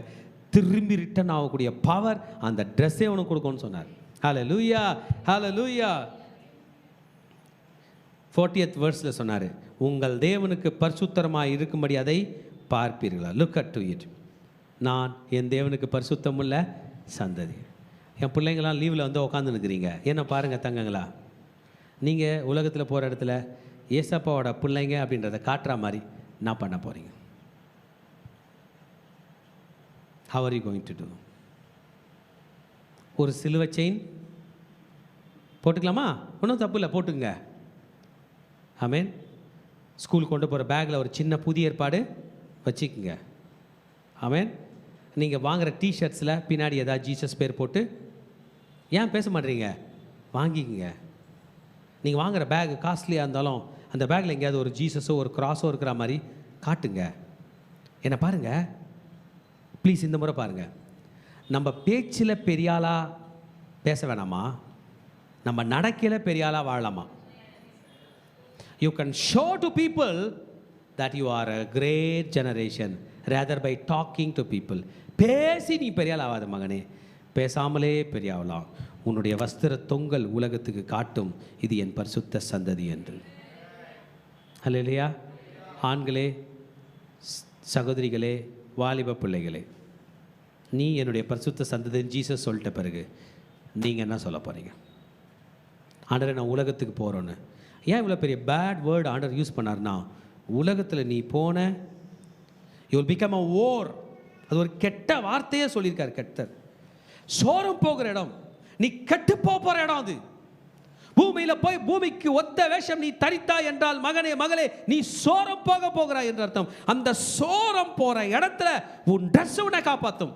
திரும்பி ரிட்டன் ஆகக்கூடிய பவர் அந்த ட்ரெஸ்ஸே உனக்கு கொடுக்கும்னு சொன்னார். ஹல்லேலூயா, ஹல்லேலூயா. 40th verseல சொன்னார், உங்கள் தேவனுக்கு பரிசுத்தமாய் இருக்கும்படி அதை பார்ப்பீர்களா. Look at to it. நான் என் தேவனுக்கு பரிசுத்தமுள்ள சந்ததி. என் பிள்ளைங்களாம் லீவில் வந்து உட்காந்து நிற்கிறீங்க, என்ன பாருங்கள் தங்கங்களா, நீங்கள் உலகத்தில் போகிற இடத்துல ஏசப்பாவோட பிள்ளைங்க அப்படின்றத காட்டுற மாதிரி நான் பண்ண போகிறீங்க. How are you going to do? ஒரு சிலுவை செயின் போட்டுக்கலாமா? ஒன்றும் தப்பு இல்லை, போட்டுங்க. ஆமென். ஸ்கூல் கொண்டு போகிற பேக்கில் ஒரு சின்ன புதிய ஏற்பாடு வச்சுக்கோங்க. ஆமென். நீங்கள் வாங்குகிற டிஷர்ட்ஸில் பின்னாடி ஏதாவது ஜீசஸ் பேர் போட்டு, ஏன் பேச மாட்டேறீங்க? வாங்கிக்கங்க. நீங்கள் வாங்குகிற பேக் காஸ்ட்லியாக இருந்தாலும் அந்த பேக்கில் எங்கேயாவது ஒரு ஜீசஸோ ஒரு கிராஸோ இருக்கிற மாதிரி காட்டுங்க. என்ன பாருங்கள் ப்ளீஸ், இந்த முறை பாருங்கள். நம்ம பேச்சில் பெரியாளாக பேச வேணாமா? நம்ம நடக்கையில் பெரியாளாக வாழலாமா? You can show to people that you are a great generation rather by talking to people. பேசி நீ பெரியாள் ஆகாத மகனே, பேசாமலே பெரியாவலாம். உன்னுடைய வஸ்திர தொங்கல் உலகத்துக்கு காட்டும், இது என் பரிசுத்த சந்ததி என்று. அல்லேலூயா. ஆண்களே, சகோதரிகளே, வாலிப பிள்ளைகளே, நீ என்னுடைய பரிசுத்த சந்ததின்னு ஜீசஸ் சொல்லிட்ட பிறகு நீங்கள் என்ன சொல்ல போகிறீங்க? ஆண்டவரே, நான் உலகத்துக்கு போகிறோன்னு. ஏன் இவ்வளோ பெரிய பேட் வேர்டு ஆண்டவர் யூஸ் பண்ணார்னா, உலகத்தில் நீ போன யூ வில் பிகம் அ ஓர். அது ஒரு கெட்ட வார்த்தையே சொல்லியிருக்காரு கெட்டர். சோரம் போகிற இடம், நீ கெட்டு போகிற இடம். அது பூமியில் போய் பூமிக்கு ஒத்த வேஷம் நீ தரித்தாய் என்றால் மகனே மகளே, நீ சோரம் போகிறாய் என்ற அர்த்தம். அந்த சோரம் போகிற இடத்துல உன் ட்ரெஸ் உன்னை காப்பாற்றும்.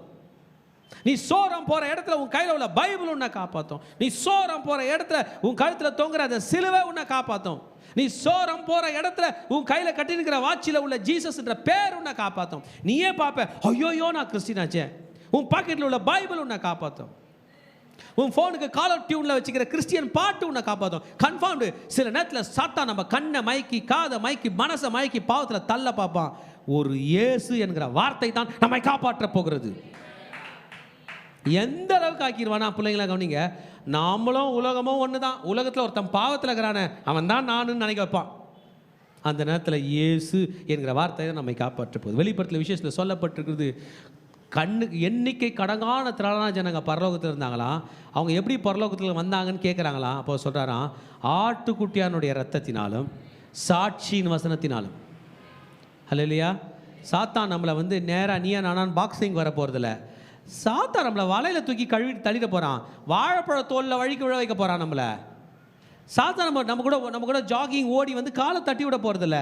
நீ சோரம் போகிற இடத்துல உன் கையில் உள்ள பைபிள் உன்னை காப்பாற்றும். நீ சோரம் போகிற இடத்துல உன் கழுத்தில் தொங்குற அந்த சிலுவை உன்னை காப்பாற்றும். நீ சோரம் போகிற இடத்துல உன் கையில் கட்டிருக்கிற வாட்சியில் உள்ள ஜீசஸ் என்ற பேர் உன்னை காப்பாற்றும். நீயே பார்ப்ப, ஐயோயோ நான் கிறிஸ்டினாச்சே. உன் பாக்கெட்டில் உள்ள பைபிள் உன்னை காப்பாற்றும். உன் ஃபோனுக்கு காலர் டியூனில் வச்சுக்கிற கிறிஸ்டியன் பாட்டு உன்னை காப்பாற்றும். கன்ஃபார்ம்டு. சில நேரத்தில் சாத்தா நம்ம கண்ணை மயக்கி, காதை மயக்கி, மனசை மயக்கி பாவத்தில் தள்ள பார்ப்பான். ஒரு இயேசு என்கிற வார்த்தை தான் நம்மை காப்பாற்ற போகிறது. எந்த அளவுக்கு ஆக்கிடுவானா பிள்ளைங்களா கவனிங்க. நாமளும் உலகமும் ஒன்று தான். உலகத்தில் ஒருத்தன் பாவத்தில் இருக்கிறானே, அவன் தான் நானுன்னு நினைக்க வைப்பான். அந்த நேரத்தில் இயேசு என்கிற வார்த்தை தான் நம்மை காப்பாற்ற போகுது. வெளிப்படத்தில் விசேஷத்தில் சொல்லப்பட்டிருக்கிறது, கண்ணுக்கு எண்ணிக்கை கடங்கான திரளான ஜனங்க பரலோகத்தில் இருந்தாங்களாம். அவங்க எப்படி பரலோகத்தில் வந்தாங்கன்னு கேட்குறாங்களாம். அப்போ சொல்கிறாராம், ஆட்டுக்குட்டியானுடைய ரத்தத்தினாலும் சாட்சியின் வசனத்தினாலும். அல்லேலூயா. சாத்தான் நம்மளை வந்து நேராக நீயா நானான்னு பாக்ஸிங் வர போகிறதில்ல. சாத்தா நம்மளை வலையில் தூக்கி கழுவி தள்ளிட போகிறான். வாழைப்பழ தோலில் வழிக்கு விழ வைக்க போகிறான் நம்மளை. சாத்தா நம்ம கூட ஜாகிங் ஓடி வந்து காலை தட்டி விட போகிறதில்ல.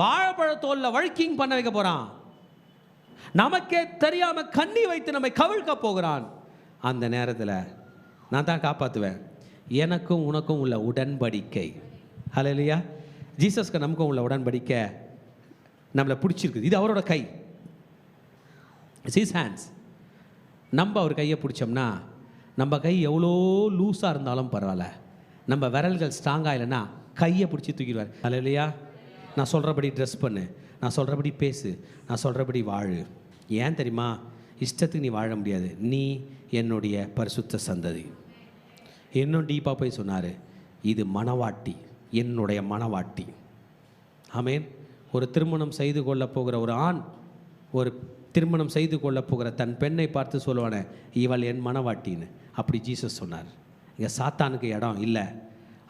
வாழைப்பழ தோலில் வழிக்கிங் பண்ண வைக்க போகிறான். நமக்கே தெரியாமல் கண்ணி வைத்து நம்மை கவிழ்க்க போகிறான். அந்த நேரத்தில் நான் தான் காப்பாற்றுவேன். எனக்கும் உனக்கும் உள்ள உடன்படிக்கை. அல்லேலூயா. ஜீசஸ்க்கு நமக்கும் உள்ள உடன்படிக்கை நம்மளை பிடிச்சிருக்குது. இது அவரோட கை. It's his hands. நம்ம அவர் கையை பிடிச்சோம்னா, நம்ம கை எவ்வளோ லூஸாக இருந்தாலும் பரவாயில்ல, நம்ம விரல்கள் ஸ்ட்ராங்காக இல்லைன்னா கையை பிடிச்சி தூக்கிடுவார். அல்லேலூயா. நான் சொல்கிறபடி ட்ரெஸ் பண்ணு, நான் சொல்கிறபடி பேசு, நான் சொல்கிறபடி வாழு. ஏன் தெரியுமா? இஷ்டத்துக்கு நீ வாழ முடியாது. நீ என்னுடைய பரிசுத்த சந்ததி. இன்னும் டீப்பாக போய் சொன்னார், இது மணவாட்டி, என்னுடைய மணவாட்டி. ஆமேன். ஒரு திருமணம் செய்து கொள்ள போகிற ஒரு ஆண், ஒரு திருமணம் செய்து கொள்ள போகிற தன் பெண்ணை பார்த்து சொல்லுவானே, இவள் என் மணவாட்டின்னு. அப்படி ஜீசஸ் சொன்னார். இங்கே சாத்தானுக்கு இடம் இல்லை.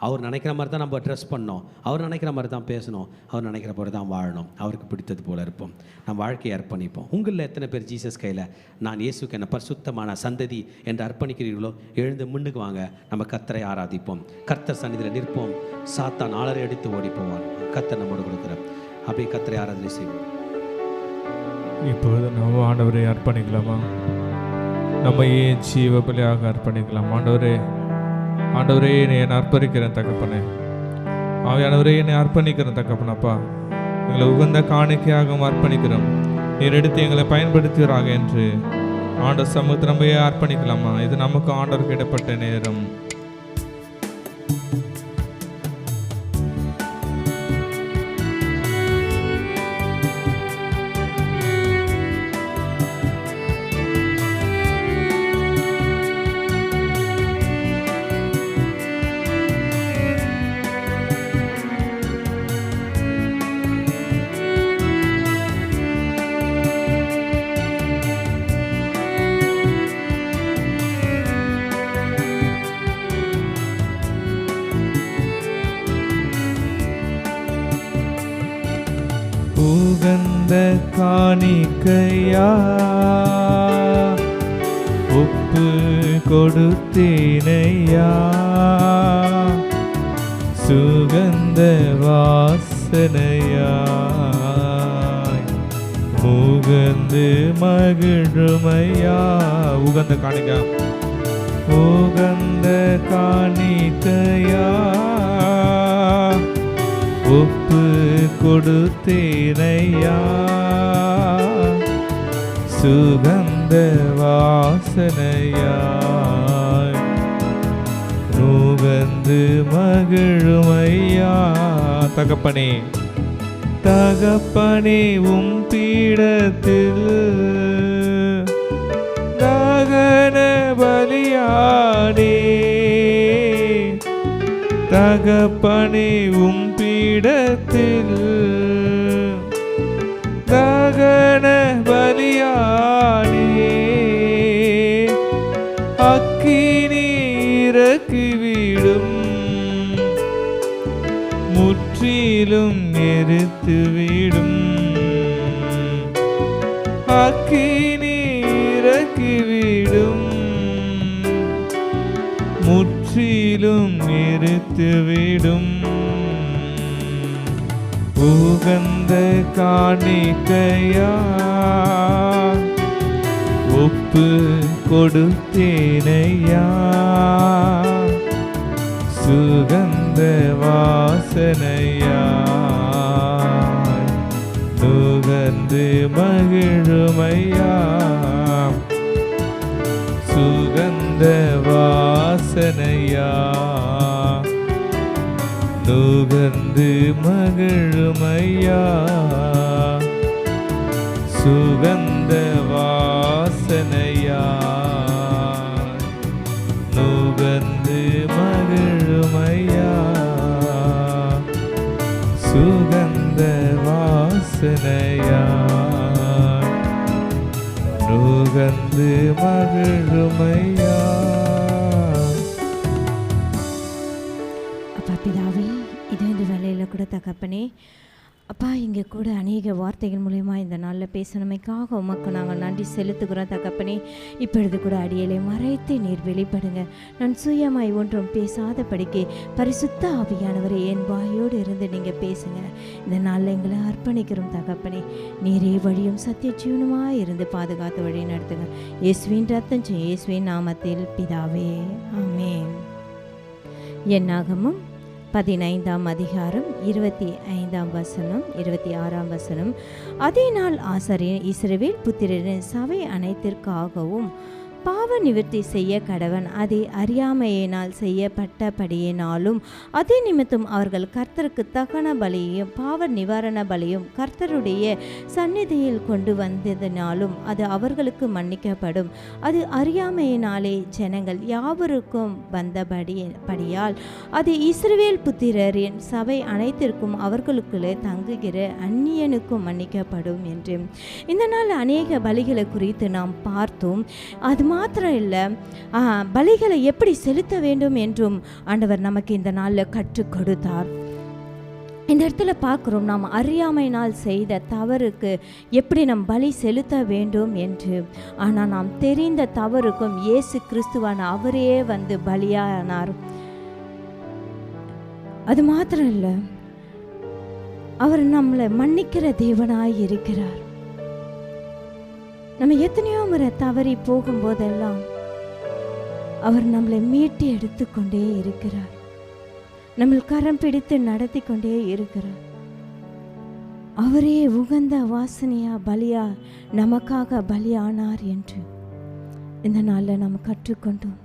அவர் நினைக்கிற மாதிரி தான் நம்ம ட்ரெஸ் பண்ணோம், அவர் நினைக்கிற மாதிரி தான் பேசணும், அவர் நினைக்கிற மாதிரி தான் வாழணும். அவருக்கு பிடித்தது போல இருப்போம். நம்ம வாழ்க்கையை அர்ப்பணிப்போம். உங்களில் எத்தனை பேர் ஜீசஸ் கையில் நான் இயேசுக்கு என்ன பரிசுத்தமான சந்ததி என்று அர்ப்பணிக்கிறீர்களோ, எழுந்து முன்னுக்கு வாங்க. நம்ம கர்த்தரை ஆராதிப்போம், கர்த்தர் சந்நிதியில் நிற்போம். சாத்தான் ஆளரை அடித்து ஓடி போவான். கர்த்தர் நம்மோடு கொடுக்குறோம். அப்படியே கர்த்தரை ஆராதனை செய்வோம். இப்போது நம்ம ஆண்டவரை அர்ப்பணிக்கலாமா? நம்ம ஏன் ஜீவ பலியாக அர்ப்பணிக்கலாம். ஆண்டவரே என்னை அர்ப்பணிக்கிறேன் தகப்பனே. ஆவியானவரே என்னை அர்ப்பணிக்கிறேன் தகப்பனப்பா. எங்களை உகந்த காணிக்கையாகவும் அர்ப்பணிக்கிறோம். நீர் எடுத்து எங்களை பயன்படுத்துகிறாக என்று ஆண்டவர் சமூகத்தை நம்ம அர்ப்பணிக்கலாமா? இது நமக்கு ஆண்டவருக்கு இடப்பட்ட நேரம். உகந்த காணிக்கையா ஒப்பு கொடுத்தேனையா, சுகந்த வாசனையா வாசனையாய் உகந்து மகிழுமையா. உகந்த காணிக்க உகந்த காணிக்கையா ஒப்பு கொடுத்தேனையா. சுகந்த வாசனையாய் நுகர்ந்து மகிழுமையா. தகப்பனே தகப்பனே உம் பீடத்தில் தகன பலியானே. தகப்பனே உம் பீடத்தில் தகன பலியானே. அக்கினி இறக்கிவிடும் முற்றிலும் எரித்துவிடும். அக்கினி இறக்கிவிடும் முற்றிலும் எரித்துவிடும். உகந்த காணிக்கையா ஒப்பு கொடுத்தேனையா. சுகந்த வாசனையா நுகர்ந்து மகிழுமையா. சுகந்த வாசனையா நுகர்ந்து மகிழுமையா. சுகந்த வாசனையா நுகர்ந்து மகிழுமையா. சுகந்த வாசனையா நுகர்ந்து மகிழுமையா. அப்பா பிதாவே, இது இந்த வேலையில் கூட தகப்பனே அப்பா இங்கே கூட அநேக வார்த்தைகள் மூலயமா இந்த நாளில் பேசணுமைக்காக உமக்கு நாங்கள் நன்றி செலுத்துகிறோம் தகப்பனே. இப்பொழுது கூட அடியலை மறைத்து நீர் வெளிப்படுங்க. நான் சுயமாய் ஒன்றும் பேசாதபடிக்கு பரிசுத்த ஆவியானவரை என் வாயோடு இருந்து நீங்கள் பேசுங்க. இந்த நாளில் எங்களை அர்ப்பணிக்கிறோம் தகப்பனே. நீரே வழியும் சத்திய ஜீவனுமாய் இருந்து பாதுகாத்து வழி நடத்துங்க. இயேசுவின் ரத்தம் இயேசுவின் நாமத்தில் பிதாவே, ஆமென். என்னாகமும் 15ஆம் அதிகாரம் 25ஆம் வசனம் 26ஆம் வசனம். அதே நாள் ஆசாரியன் இஸ்ரவேல் புத்திரரின் சபை அனைத்திற்காகவும் பாவ நிவர்த்தி செய்ய கடவன். அதை அறியாமையினால் செய்யப்பட்டபடியினாலும் அதே நிமித்தம் அவர்கள் கர்த்தருக்கு தகன பலியையும் பாவ நிவாரண பலியும் கர்த்தருடைய சந்நிதியில் கொண்டு வந்ததினாலும் அது அவர்களுக்கு மன்னிக்கப்படும். அது அறியாமையினாலே ஜனங்கள் யாவருக்கும் வந்தபடியால் அது இஸ்ரவேல் புத்திரரின் சபை அனைத்திற்கும் அவர்களுக்குள்ளே தங்குகிற அந்நியனுக்கும் மன்னிக்கப்படும் என்று. இந்த நாள் அநேக பலிகளை குறித்து நாம் பார்த்தோம். அது மாத்திரம் இல்லை, பலிகளை எப்படி செலுத்த வேண்டும் என்றும் ஆண்டவர் நமக்கு இந்த நாளில் கற்றுக் கொடுத்தார். இந்த இடத்துல பார்க்குறோம், நாம் அறியாமையினால் செய்த தவறுக்கு எப்படி நம் பலி செலுத்த வேண்டும் என்று. ஆனால் நாம் தெரிந்த தவறுக்கும் இயேசு கிறிஸ்துவான அவரே வந்து பலியானார். அது மாத்திரம் இல்லை, அவர் நம்மளை மன்னிக்கிற தேவனாய் இருக்கிறார். நம்ம எத்தனையோ முறை தவறி போகும்போதெல்லாம் அவர் நம்மளை மீட்டி எடுத்துக்கொண்டே இருக்கிறார். நம்ம கரம் பிடித்து நடத்தி கொண்டே இருக்கிறார். அவரே உகந்த வாசனையா பலியா நமக்காக பலியானார் என்று இந்த நாளில் நம்ம கற்றுக்கொண்டோம்.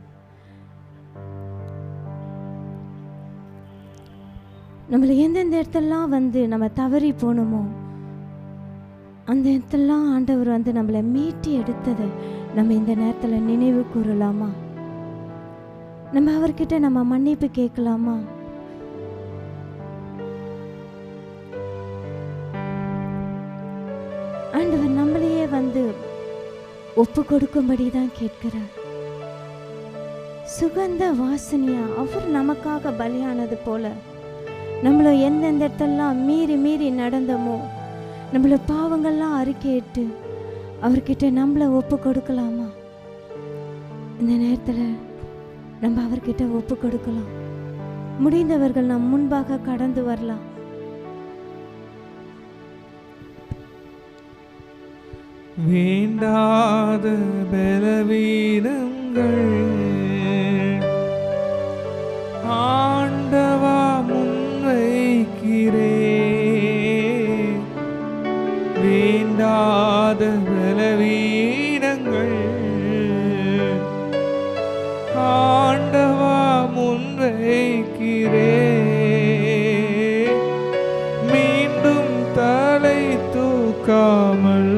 நம்மளை எந்தெந்த இடத்தெல்லாம் வந்து நம்ம தவறி போனோமோ அந்த இடத்தெல்லாம் ஆண்டவர் வந்து நம்மளை மீட்டி எடுத்ததை நம்ம இந்த நேரத்தில் நினைவு கூறலாமா? நம்ம அவர்கிட்ட நம்ம மன்னிப்பு கேட்கலாமா? ஆண்டவர் நம்மளையே வந்து ஒப்பு கொடுக்கும்படி தான் கேட்கிறார். சுகந்த வாசனையா அவர் நமக்காக பலியானது போல நம்மள எந்தெந்த இடத்தெல்லாம் மீறி மீறி நடந்தோமோ நம்மள பாவங்கள்லாம் அறிக்கையிட்டு அவர்கிட்ட நம்மளை ஒப்பு கொடுக்கலாமா? இந்த நேரத்தில் நம்ம அவர்கிட்ட ஒப்பு கொடுக்கலாம். முடிந்தவர்கள் நம் முன்பாக கடந்து வரலாம். வேண்டாத பலவீனங்கள் ஆண்டவா முன்வைக்கிறே. வேண்டாத பலவீனங்கள் ஆண்டவா முன்வைக்கிறே. மீண்டும் தலை தூக்காமல்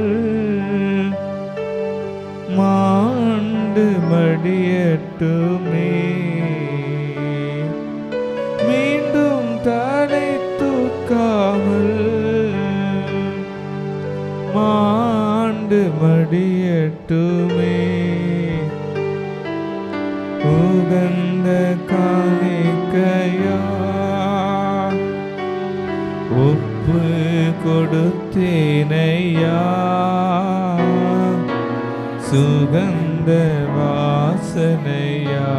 மாண்டு மடியட்டுமே. மீண்டும் தலை தூக்காமல் மாண்டு மடியட்டுமே. உகந்த காணிக்கையா ஒப்பு கொடுத்தேனையா. சுகந்த வாசனையா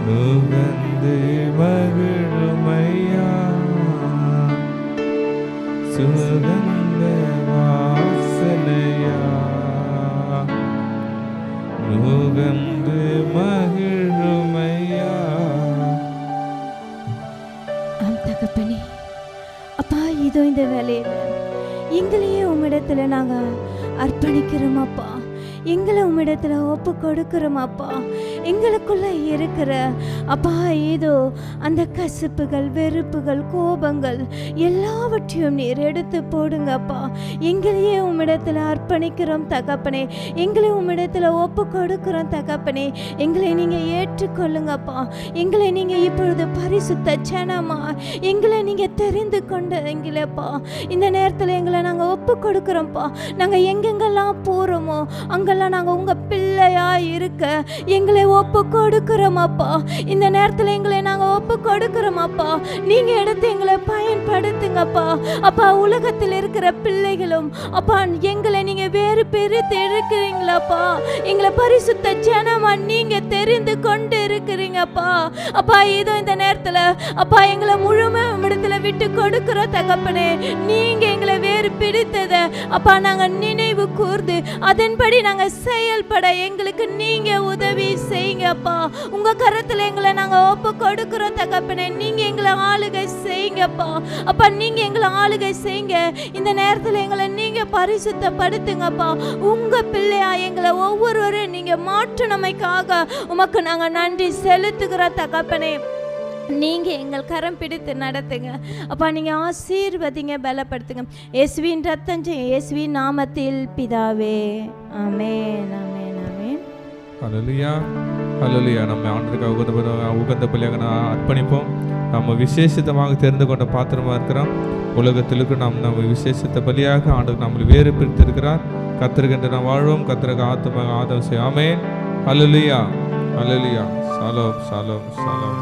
நுகர்ந்து மகிழுமையா. சுகந்த வாசனையா நுகர்ந்து மகிழுமையா. ஆம் தகப்பனே, அப்பா இதோ இந்த வேலையில் எங்களையே உம்மிடத்துல நாங்கள் அர்ப்பணிக்கிறோம் அப்பா. எங்களை உம்மிடத்துல ஒப்பு கொடுக்கிறோம் அப்பா. எங்களுக்குள்ள இருக்கிற அப்பா ஏதோ அந்த கசப்புகள், வெறுப்புகள், கோபங்கள் எல்லாவற்றையும் நீர் எடுத்து போடுங்கப்பா. எங்களையே உம்மிடத்துல அர்ப்பணிக்கிறோம் தகப்பனே. எங்களை உம்மிடத்துல ஒப்பு கொடுக்கிறோம் தகப்பனே. எங்களை நீங்க ஏற்றுக்கொள்ளுங்கப்பா. எங்களை நீங்க இப்பொழுது பரிசுத்த ஜனமா எங்களை நீங்க தெரிந்து கொண்டீங்களப்பா. இந்த நேரத்தில் எங்களை நாங்க ஒப்பு கொடுக்கிறோம்ப்பா. நாங்க எங்கெங்கெல்லாம் போறோமோ அங்கெல்லாம் நாங்க உங்க பிள்ளையா இருக்க எங்களை ஒப்பு கொடுக்கிறோம் அப்பா. இந்த நேரத்தில் எங்களை நாங்க ஒப்பு கொடுக்கிறோம் அப்பா. நீங்க எடுத்து எங்களை பயன்படுத்துங்கப்பா. அப்பா உலகத்தில் இருக்கிற பிள்ளைகளும் அப்பா எங்களை நீங்க வேறு பிரித்து இருக்கிறீங்களாப்பா. எங்களை பரிசுத்த ஜனமா நீங்க தெரிந்து கொண்டு இருக்கிறீங்கப்பா. அப்பா இதோ இந்த நேரத்தில் அப்பா எங்களை முழுமை இடத்துல விட்டு கொடுக்கிற தகப்பனே. நீங்க எங்களை வேறு பிடித்ததை அப்பா நாங்க நினைவு கூர்ந்து அதன்படி நாங்க செயல்பட எங்களுக்கு நீங்க உதவி செய்யுங்கப்பா. உங்க கரத்துல எங்களை நாங்க ஒப்பு கொடுக்கிறோம் தகப்பனே. நீங்க எங்களை ஆளுகை செய்யுங்கப்பா. அப்பா நீங்க எங்களை ஆளுகை செய்யுங்க. இந்த நேரத்துல எங்களை நீங்க பரிசுத்தப்படுத்துங்கப்பா. உங்க பிள்ளையா எங்களை ஒவ்வொருவரும் நீங்க மாற்றினமைக்காக உமக்கு நாங்க நன்றி செலுத்துகிறோம் தகப்பனே. நீங்க எங்கள் கரம் பிடித்து நடத்துங்க அப்பா. நீங்க ஆசீர்வதிங்க, பலப்படுத்துங்க. இயேசுவின் ரத்தம் இயேசுவின் நாமத்தில் பிதாவே, ஆமென், ஆமென், ஆமென். ஹல்லேலூயா, ஹல்லேலூயா. நம்ம ஆண்டவருக்காக உகந்த பலியாக நான் அர்ப்பணிப்போம். நம்ம விசேஷித்தமாக தெரிந்து கொண்ட பாத்திரமா இருக்கிறோம். உலகத்திற்கு நம்ம விசேஷித்த பலியாக ஆண்டவர் நம்மளை வேறு பிரித்திருக்கிறார். கர்த்தருக்கு நாம் வாழ்வோம். கர்த்தருக்கு ஆத்துமாக ஆதரவு செய்யும். ஆமென், ஹல்லேலூயா, ஹல்லேலூயா. ஷாலோம், ஷாலோம், ஷாலோம்.